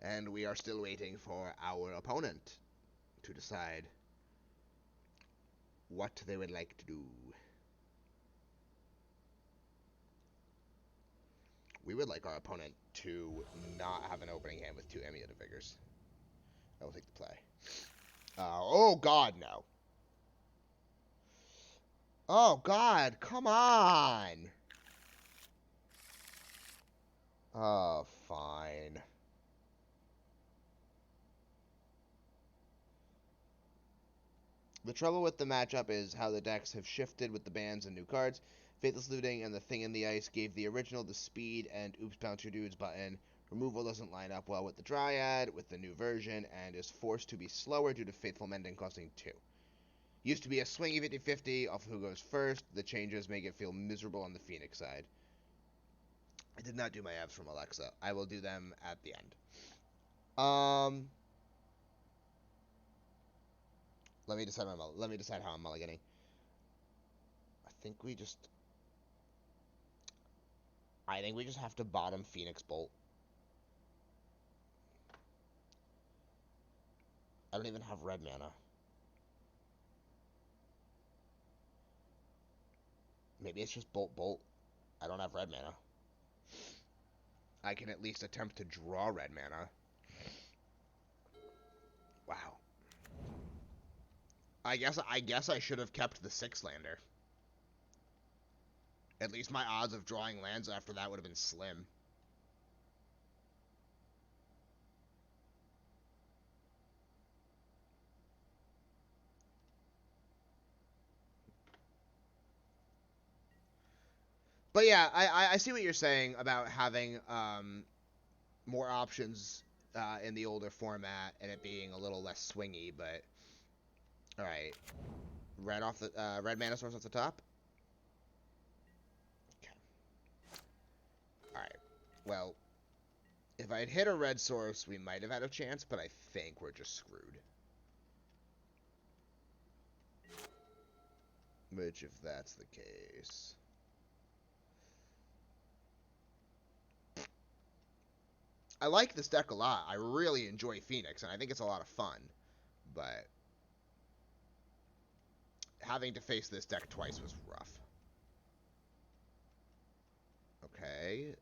And we are still waiting for our opponent to decide what they would like to do. We would like our opponent to not have an opening hand with 2 Amulet of Vigors. I will take the play. Oh, God, no. Oh, God, come on. Oh, fine. The trouble with the matchup is how the decks have shifted with the bans and new cards. Faithless Looting and the Thing in the Ice gave the original the speed and Oops Bounce Your Dudes button. Removal doesn't line up well with the Dryad, with the new version, and is forced to be slower due to Faithful Mending costing 2. Used to be a swingy 50-50 off who goes first. The changes make it feel miserable on the Phoenix side. I did not do my abs from Alexa. I will do them at the end. Let me decide how I'm mulliganing. I think we just have to bottom Phoenix Bolt. I don't even have red mana. Maybe it's just Bolt. I don't have red mana. I can at least attempt to draw red mana. Wow. I guess I should have kept the 6-lander. At least my odds of drawing lands after that would have been slim. But yeah, I see what you're saying about having more options in the older format and it being a little less swingy, but all right. Red mana source at the top. Okay. All right. Well, if I had hit a red source, we might have had a chance, but I think we're just screwed. Which, if that's the case, I like this deck a lot. I really enjoy Phoenix, and I think it's a lot of fun. But having to face this deck twice was rough. Okay.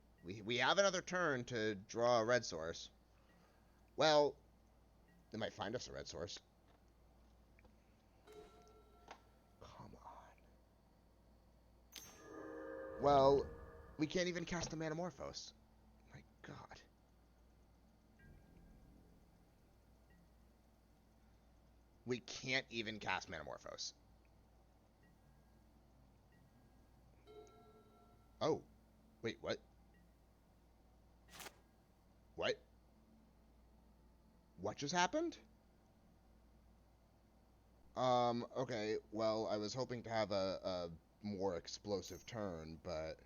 We have another turn to draw a red source. Well, they might find us a red source. Come on. Well, we can't even cast the Manamorphose. My God. We can't even cast Manamorphose. Oh. Wait, what? What? What just happened? Okay, well, I was hoping to have a more explosive turn, but...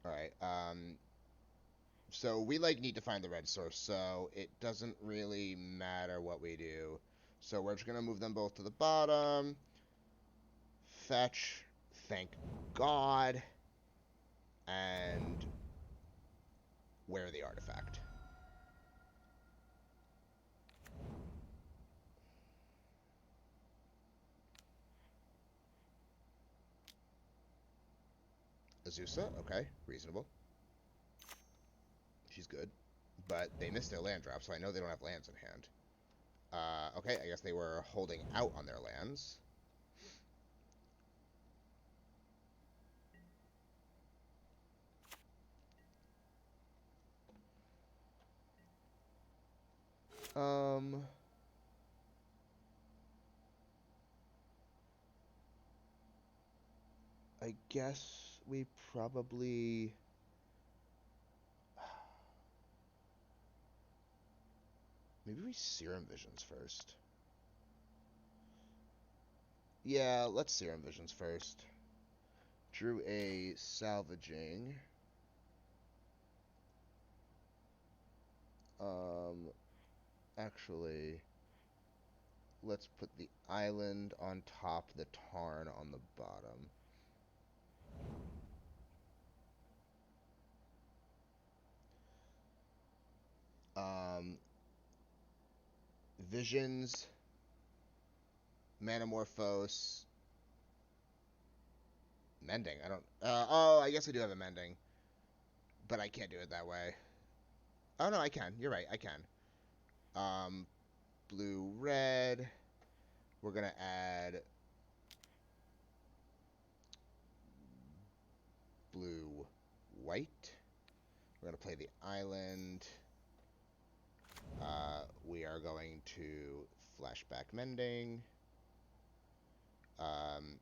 Alright, so we, need to find the red source, so it doesn't really matter what we do. So we're just gonna move them both to the bottom. Fetch, thank God, and wear the artifact. Azusa, okay, reasonable. She's good. But they missed their land drop, so I know they don't have lands in hand. Okay, I guess they were holding out on their lands. I guess we probably... Maybe we Serum Visions first. Yeah, let's Serum Visions first. Drew a Salvaging. Actually, let's put the island on top, the Tarn on the bottom. Visions, Manamorphose, Mending. I don't... oh, I guess I do have a Mending. But I can't do it that way. Oh, no, I can. You're right, I can. Blue, red. We're going to add blue, white. We're going to play the island. We are going to Flashback Mending. And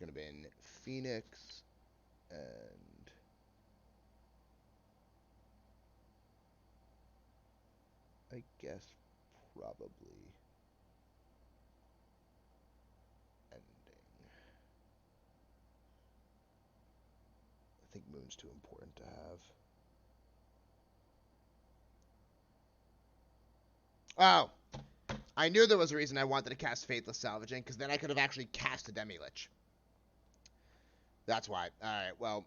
gonna be in Phoenix and I guess probably Ending. I think Moon's too important to have. Oh! I knew there was a reason I wanted to cast Faithless Salvaging, because then I could have actually cast a Demilich. That's why. Alright, well...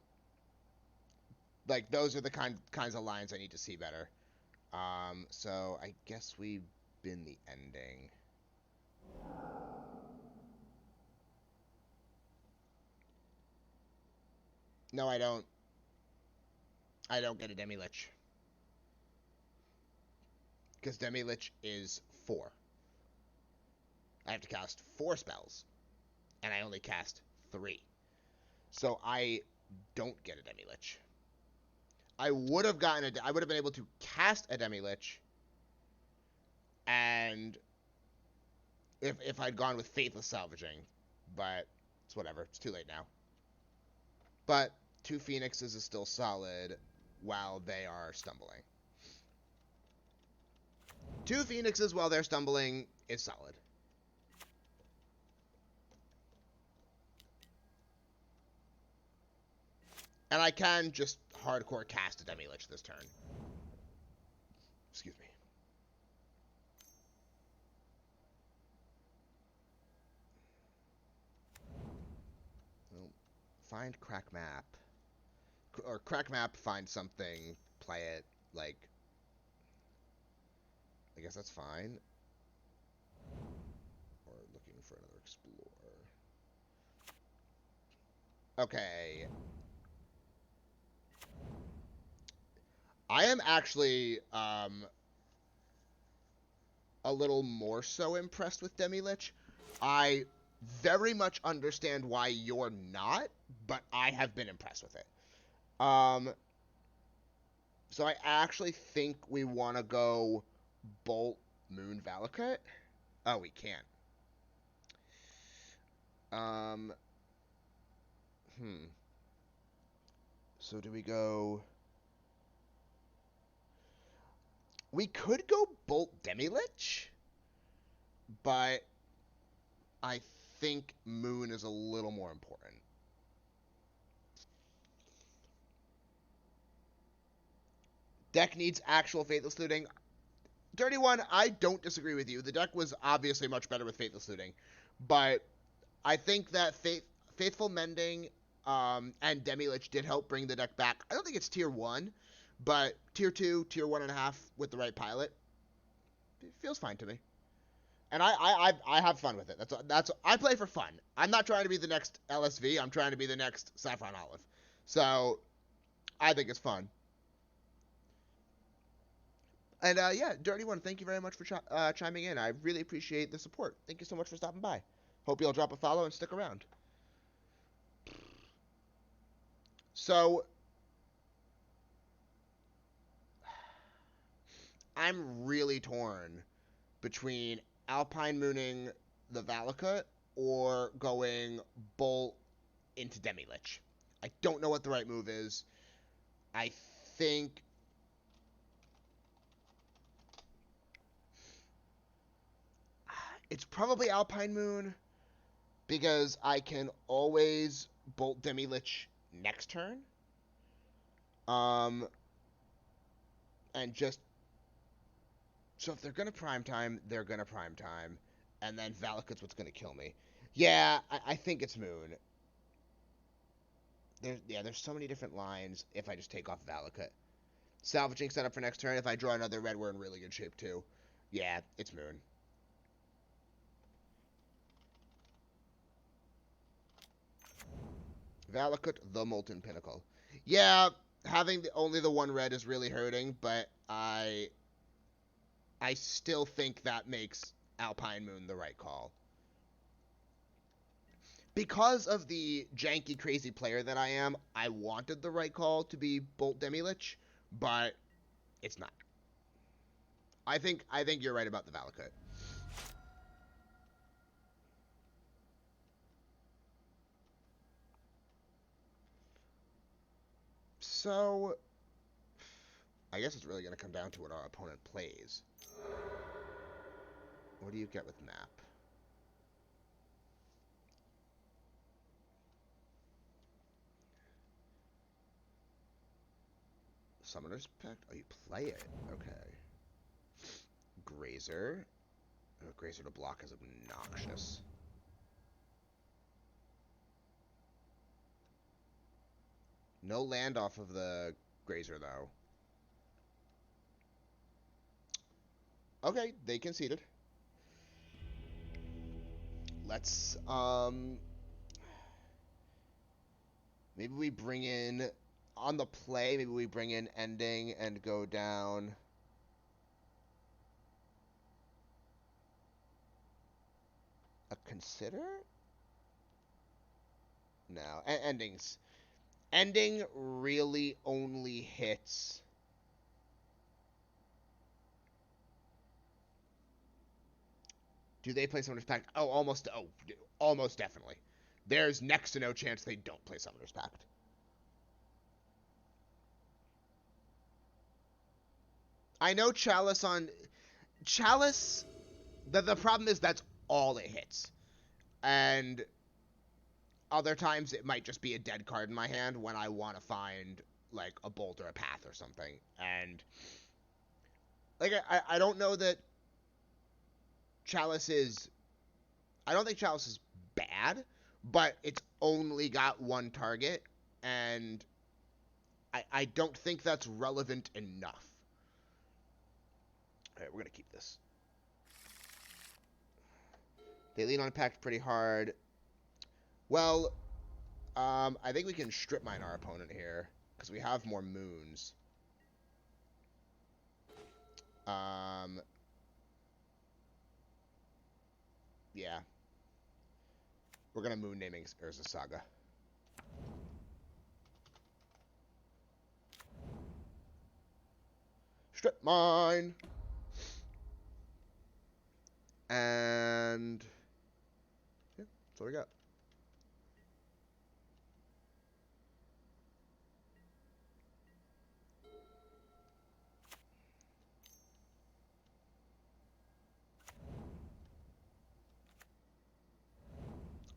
Like, those are the kinds of lines I need to see better. So I guess we bin the Ending. No, I don't. I don't get a Demilich. Because Demilich is 4. I have to cast 4 spells. And I only cast 3. So I don't get a Demilich. I would have gotten I would have been able to cast a Demilich. And if I'd gone with Faithless Salvaging. But it's whatever. It's too late now. But 2 Phoenixes is still solid while they are stumbling. 2 Phoenixes while they're stumbling is solid. And I can just hardcore cast a Demilich this turn. Excuse me. Well, find crack map. Or crack map, find something, play it, like... I guess that's fine. Or looking for another explorer. Okay. I am actually, a little more so impressed with Demilich. I very much understand why you're not, but I have been impressed with it. So I actually think we want to go Bolt Moon Valakut. Oh, we can't. So do we go... We could go Bolt Demilich, but I think Moon is a little more important. Deck needs actual Faithless Looting. Dirty One, I don't disagree with you. The deck was obviously much better with Faithless Looting, but I think that Faithful Mending and Demilich did help bring the deck back. I don't think it's tier 1, but tier 2, tier 1.5 with the right pilot, it feels fine to me. And I have fun with it. That's I play for fun. I'm not trying to be the next LSV. I'm trying to be the next Saffron Olive. So I think it's fun. And yeah, Dirty One, thank you very much for chiming in. I really appreciate the support. Thank you so much for stopping by. Hope you'll drop a follow and stick around. So I'm really torn between Alpine Mooning the Valakut or going Bolt into Demilich. I don't know what the right move is. I think it's probably Alpine Moon because I can always Bolt Demilich next turn. And just so if they're gonna prime time, they're gonna prime time, and then Valakut's what's gonna kill me. Yeah, I think it's Moon. There's so many different lines if I just take off Valakut. Salvaging set up for next turn. If I draw another red, we're in really good shape too. Yeah, it's Moon. Valakut, the Molten Pinnacle. Yeah, having only the one red is really hurting, but I still think that makes Alpine Moon the right call. Because of the janky, crazy player that I am, I wanted the right call to be Bolt Demilich, but it's not. I think you're right about the Valakut. So, I guess it's really going to come down to what our opponent plays. What do you get with Map? Summoner's Pact? Oh, you play it. Okay. Grazer. Oh, Grazer to block is obnoxious. No land off of the Grazer, though. Okay, they conceded. Let's, maybe we bring in, on the play, maybe we bring in Ending and go down. A Consider? No, Ending really only hits. Do they play Summoner's Pact? Oh, almost definitely. There's next to no chance they don't play Summoner's Pact. I know Chalice on... Chalice, the problem is that's all it hits. And other times it might just be a dead card in my hand when I want to find, like, a Bolt or a Path or something. And, like, I don't know that Chalice is... I don't think Chalice is bad, but it's only got one target, and I don't think that's relevant enough. Alright, we're going to keep this. They lean on Pact pretty hard. Well, I think we can strip mine our opponent here, because we have more moons. Yeah. We're going to moon naming Urza Saga. Strip mine! And... yeah, that's what we got.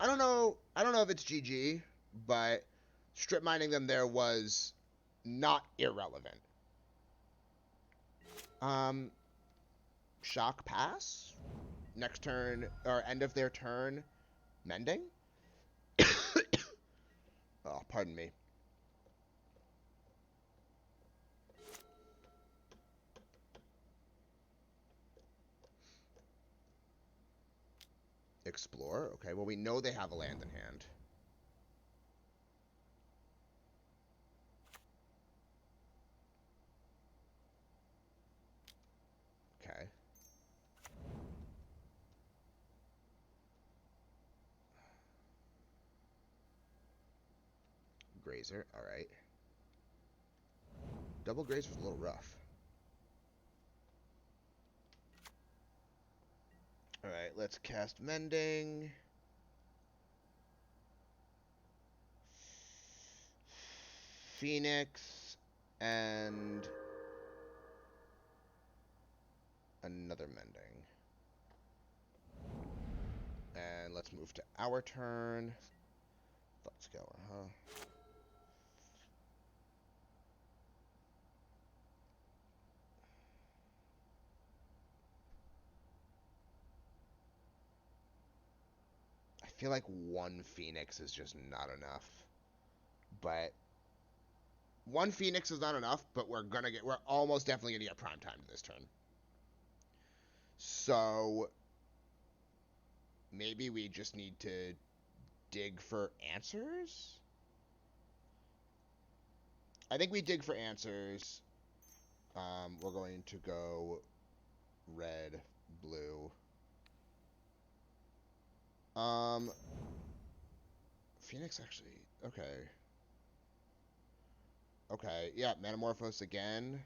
I don't know if it's GG, but strip mining them there was not irrelevant. Shock pass? Next turn, or end of their turn, Mending? Oh, pardon me. Explore? Okay, well we know they have a land in hand. Okay. Grazer, alright. Double Grazer's a little rough. Alright, let's cast Mending. Phoenix. And another Mending. And let's move to our turn. Thought Scour, huh? I feel like one Phoenix is just not enough. But one Phoenix is not enough, but we're almost definitely gonna get prime time this turn. So maybe we just need to dig for answers? I think we dig for answers. We're going to go red, blue. Phoenix actually, okay. Okay, yeah, Manamorphose again.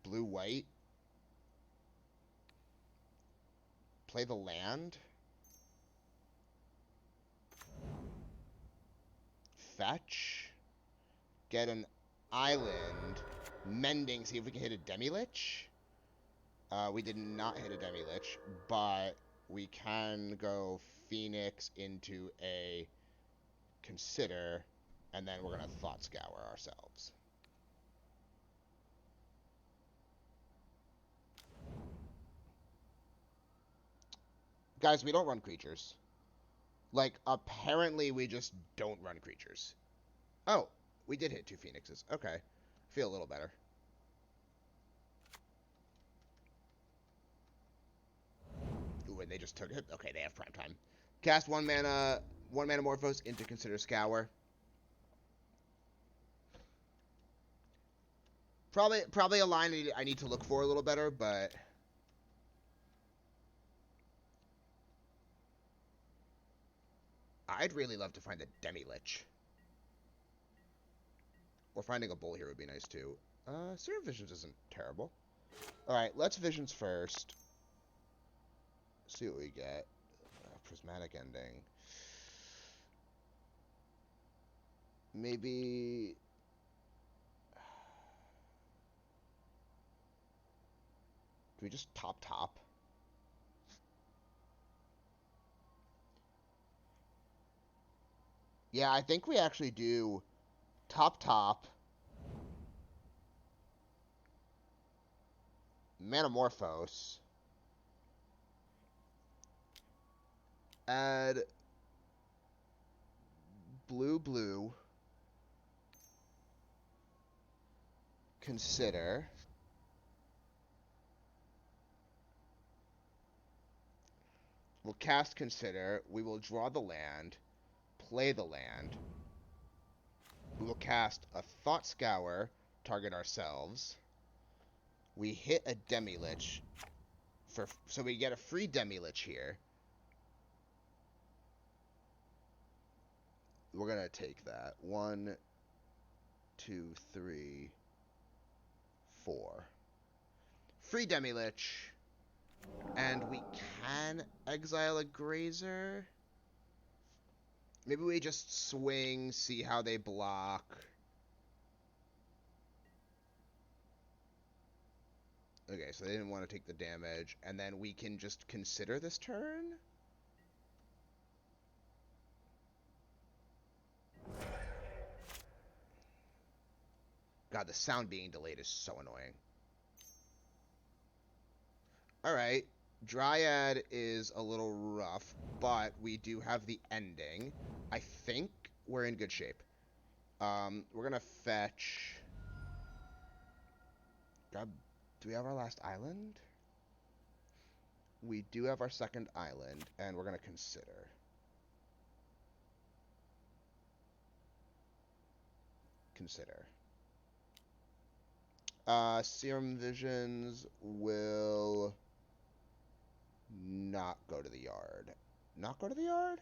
Blue, white. Play the land. Fetch. Get an island. Mending, see if we can hit a Demilich. We did not hit a Demilich, but we can go Phoenix into a Consider, and then we're going to Thought Scour ourselves. Guys, we don't run creatures. Like, apparently we just don't run creatures. Oh, we did hit 2 Phoenixes. Okay. Feel a little better. Ooh, and they just took it. Okay, they have prime time. Cast 1 Manamorphose into Consider Scour. Probably a line I need to look for a little better, but I'd really love to find a Demilich. Or finding a bull here would be nice too. Serum Visions isn't terrible. Alright, let's Visions first. See what we get. Prismatic Ending. Maybe... Do we just top? Yeah, I think we actually do top. Manamorphose. Add blue. Consider. We'll cast Consider. We will draw the land. Play the land. We will cast a Thought Scour. Target ourselves. We hit a Demilich. So we get a free Demilich here. We're going to take that. 1, 2, 3, 4. Free Demilich. And we can exile a Grazer. Maybe we just swing, see how they block. Okay, so they didn't want to take the damage. And then we can just Consider this turn? God, the sound being delayed is so annoying. Alright, Dryad is a little rough, but we do have the ending. I think we're in good shape. We're gonna fetch... God, do we have our last island? We do have our second island, and we're gonna Consider. Serum Visions will not go to the yard. Not go to the yard?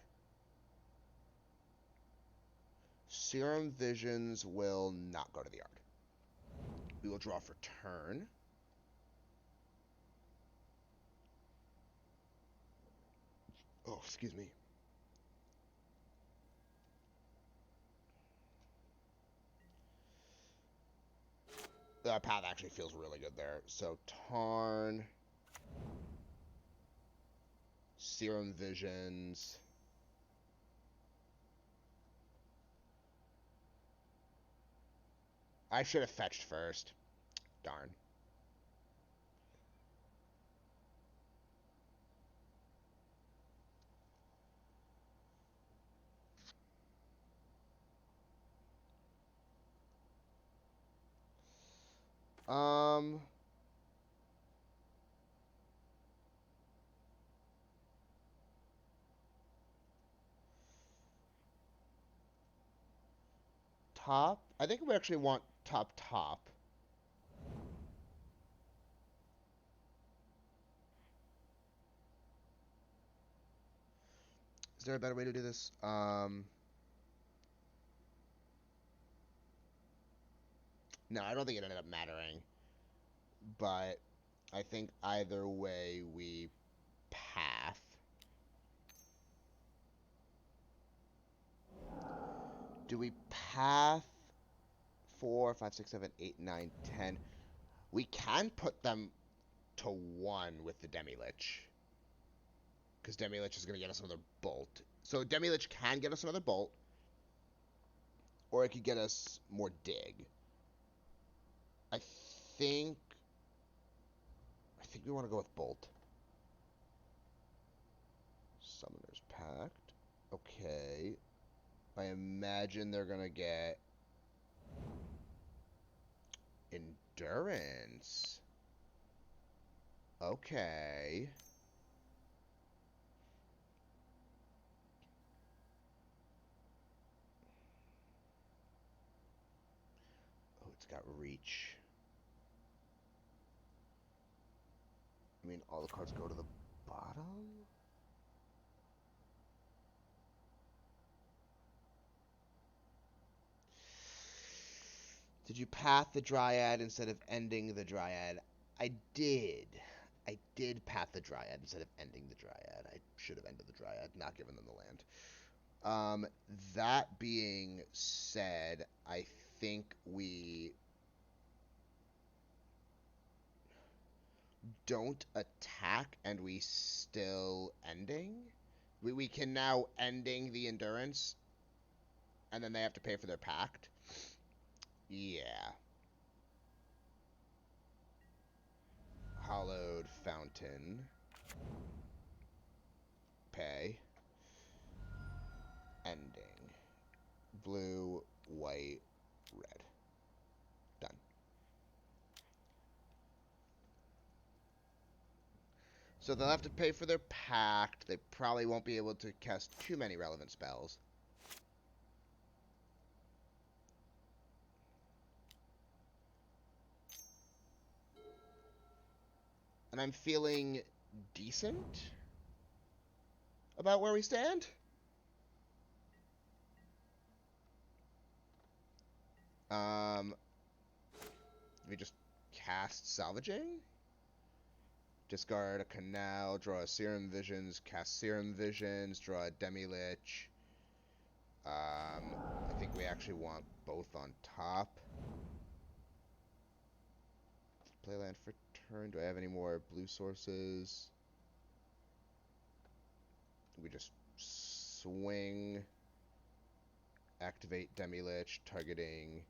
Serum Visions will not go to the yard. We will draw for turn. Oh, excuse me. That path actually feels really good there. So, Tarn. Serum Visions. I should have fetched first. Darn. Top? I think we actually want top. Is there a better way to do this? No, I don't think it ended up mattering. But I think either way we path. Do we path 4, 5, 6, 7, 8, 9, 10? We can put them to 1 with the Demilich. Because Demilich is going to get us another bolt. So Demilich can get us another bolt. Or it could get us more dig. I think we want to go with bolt. Summoner's Pact. Okay. I imagine they're going to get Endurance. Okay. Oh, it's got reach. I mean, all the cards go to the bottom? Did you path the Dryad instead of ending the Dryad? I did. I did path the Dryad instead of ending the Dryad. I should have ended the Dryad, not given them the land. That being said, I think we don't attack and we still ending. We can now ending the Endurance, and then they have to pay for their pact. Yeah. Hallowed Fountain. Pay. Ending. Blue, white, red. Done. So they'll have to pay for their pact. They probably won't be able to cast too many relevant spells. And I'm feeling decent about where we stand. We just cast Salvaging. Discard a Canal, draw a Serum Visions, cast Serum Visions, draw a Demilich. I think we actually want both on top. Play land for turn. Do I have any more blue sources? We just swing. Activate Demilich, targeting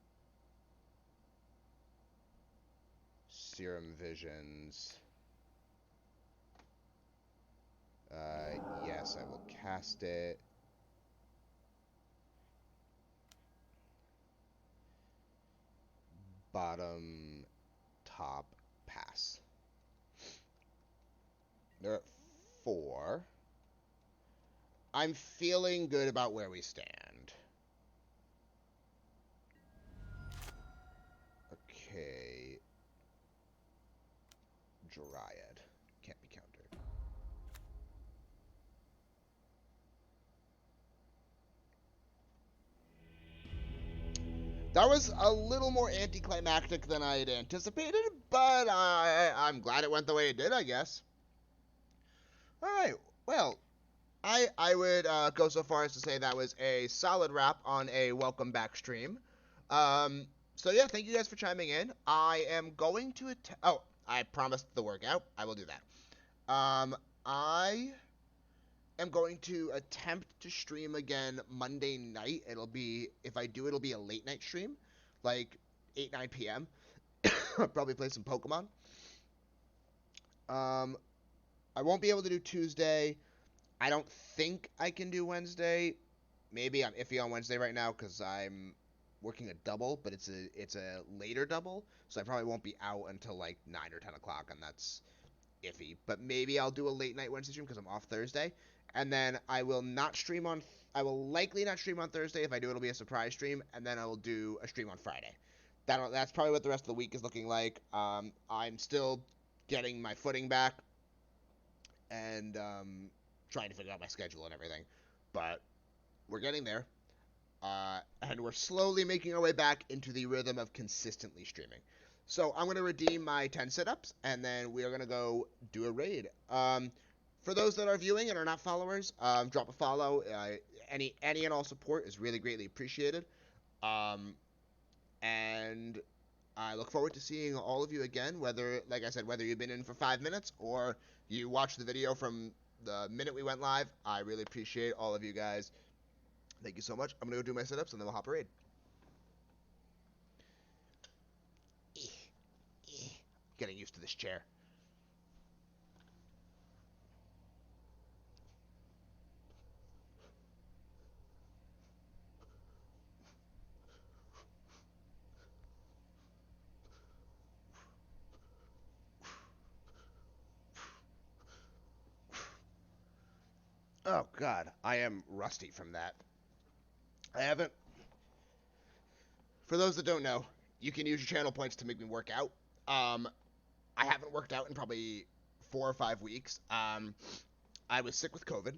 Serum Visions. Yes, I will cast it. Bottom, top, pass. They're at 4. I'm feeling good about where we stand. Okay. Dryad. Can't be countered. That was a little more anticlimactic than I had anticipated, but I'm glad it went the way it did, I guess. Alright, well, I would go so far as to say that was a solid wrap on a welcome back stream. So yeah, thank you guys for chiming in. I am going to oh, I promised the workout. I will do that. I am going to attempt to stream again Monday night. It'll be, if I do, it'll be a late night stream, like 8 9 p.m. I'll probably play some Pokemon. I won't be able to do Tuesday. I don't think I can do Wednesday. Maybe I'm iffy on Wednesday right now because I'm working a double, but it's a later double, so I probably won't be out until like 9 or 10 o'clock, and that's iffy. But maybe I'll do a late night Wednesday stream because I'm off Thursday, and then I will not stream on. I will likely not stream on Thursday. If I do, it'll be a surprise stream, and then I will do a stream on Friday. That's probably what the rest of the week is looking like. I'm still getting my footing back, and trying to figure out my schedule and everything, but we're getting there. And we're slowly making our way back into the rhythm of consistently streaming. So I'm going to redeem my 10 sit-ups, and then we are going to go do a raid. For those that are viewing and are not followers, drop a follow. Any and all support is really greatly appreciated. And I look forward to seeing all of you again, whether, like I said, whether you've been in for 5 minutes or you watched the video from the minute we went live. I really appreciate all of you guys. Thank you so much. I'm going to go do my sit-ups, and then we'll hop a raid. Getting used to this chair. Oh, God. I am rusty from that. I haven't... For those that don't know, you can use your channel points to make me work out. I haven't worked out in probably 4 or 5 weeks. I was sick with COVID.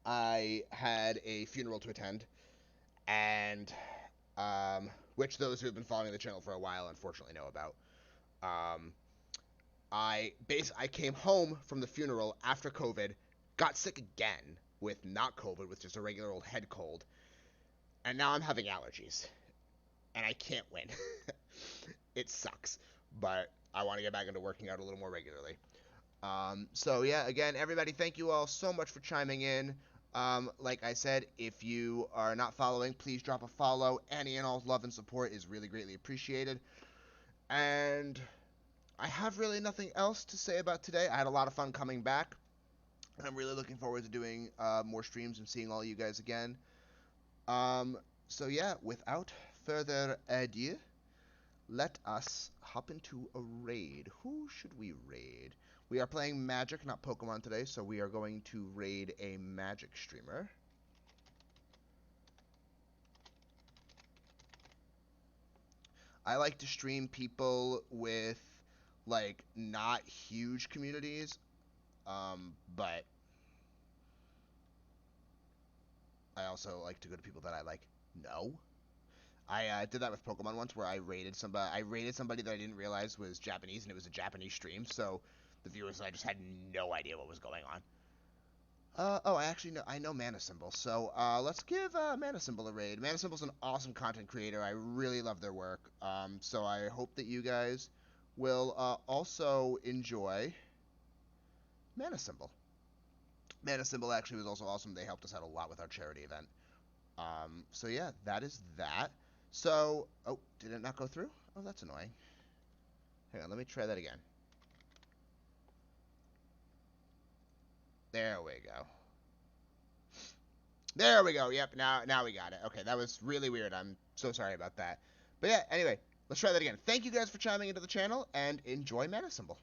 I had a funeral to attend, and which those who have been following the channel for a while unfortunately know about. I came home from the funeral after COVID, got sick again with not COVID, with just a regular old head cold, and now I'm having allergies, and I can't win. It sucks, but I want to get back into working out a little more regularly. So yeah, again, everybody, thank you all so much for chiming in. Like I said, if you are not following, please drop a follow. Any and all love and support is really greatly appreciated. And I have really nothing else to say about today. I had a lot of fun coming back. I'm really looking forward to doing more streams and seeing all you guys again. So yeah, without further ado, let us hop into a raid. Who should we raid? We are playing Magic, not Pokemon today, so we are going to raid a Magic streamer. I like to stream people with, like, not huge communities, but I also like to go to people that I, like, know. I did that with Pokemon once, where I raided somebody that I didn't realize was Japanese, and it was a Japanese stream, so the viewers and I just had no idea what was going on. Oh, I know Mana Symbol, so let's give Mana Symbol a raid. Mana Symbol's an awesome content creator. I really love their work. So I hope that you guys will also enjoy Mana Symbol. Mana Symbol actually was also awesome. They helped us out a lot with our charity event. So yeah, that is that. So, oh, did it not go through? Oh, that's annoying. Hang on, let me try that again. There we go. There we go. Yep, now we got it. Okay, that was really weird. I'm so sorry about that. But yeah, anyway, let's try that again. Thank you guys for chiming into the channel, and enjoy Mana Symbol.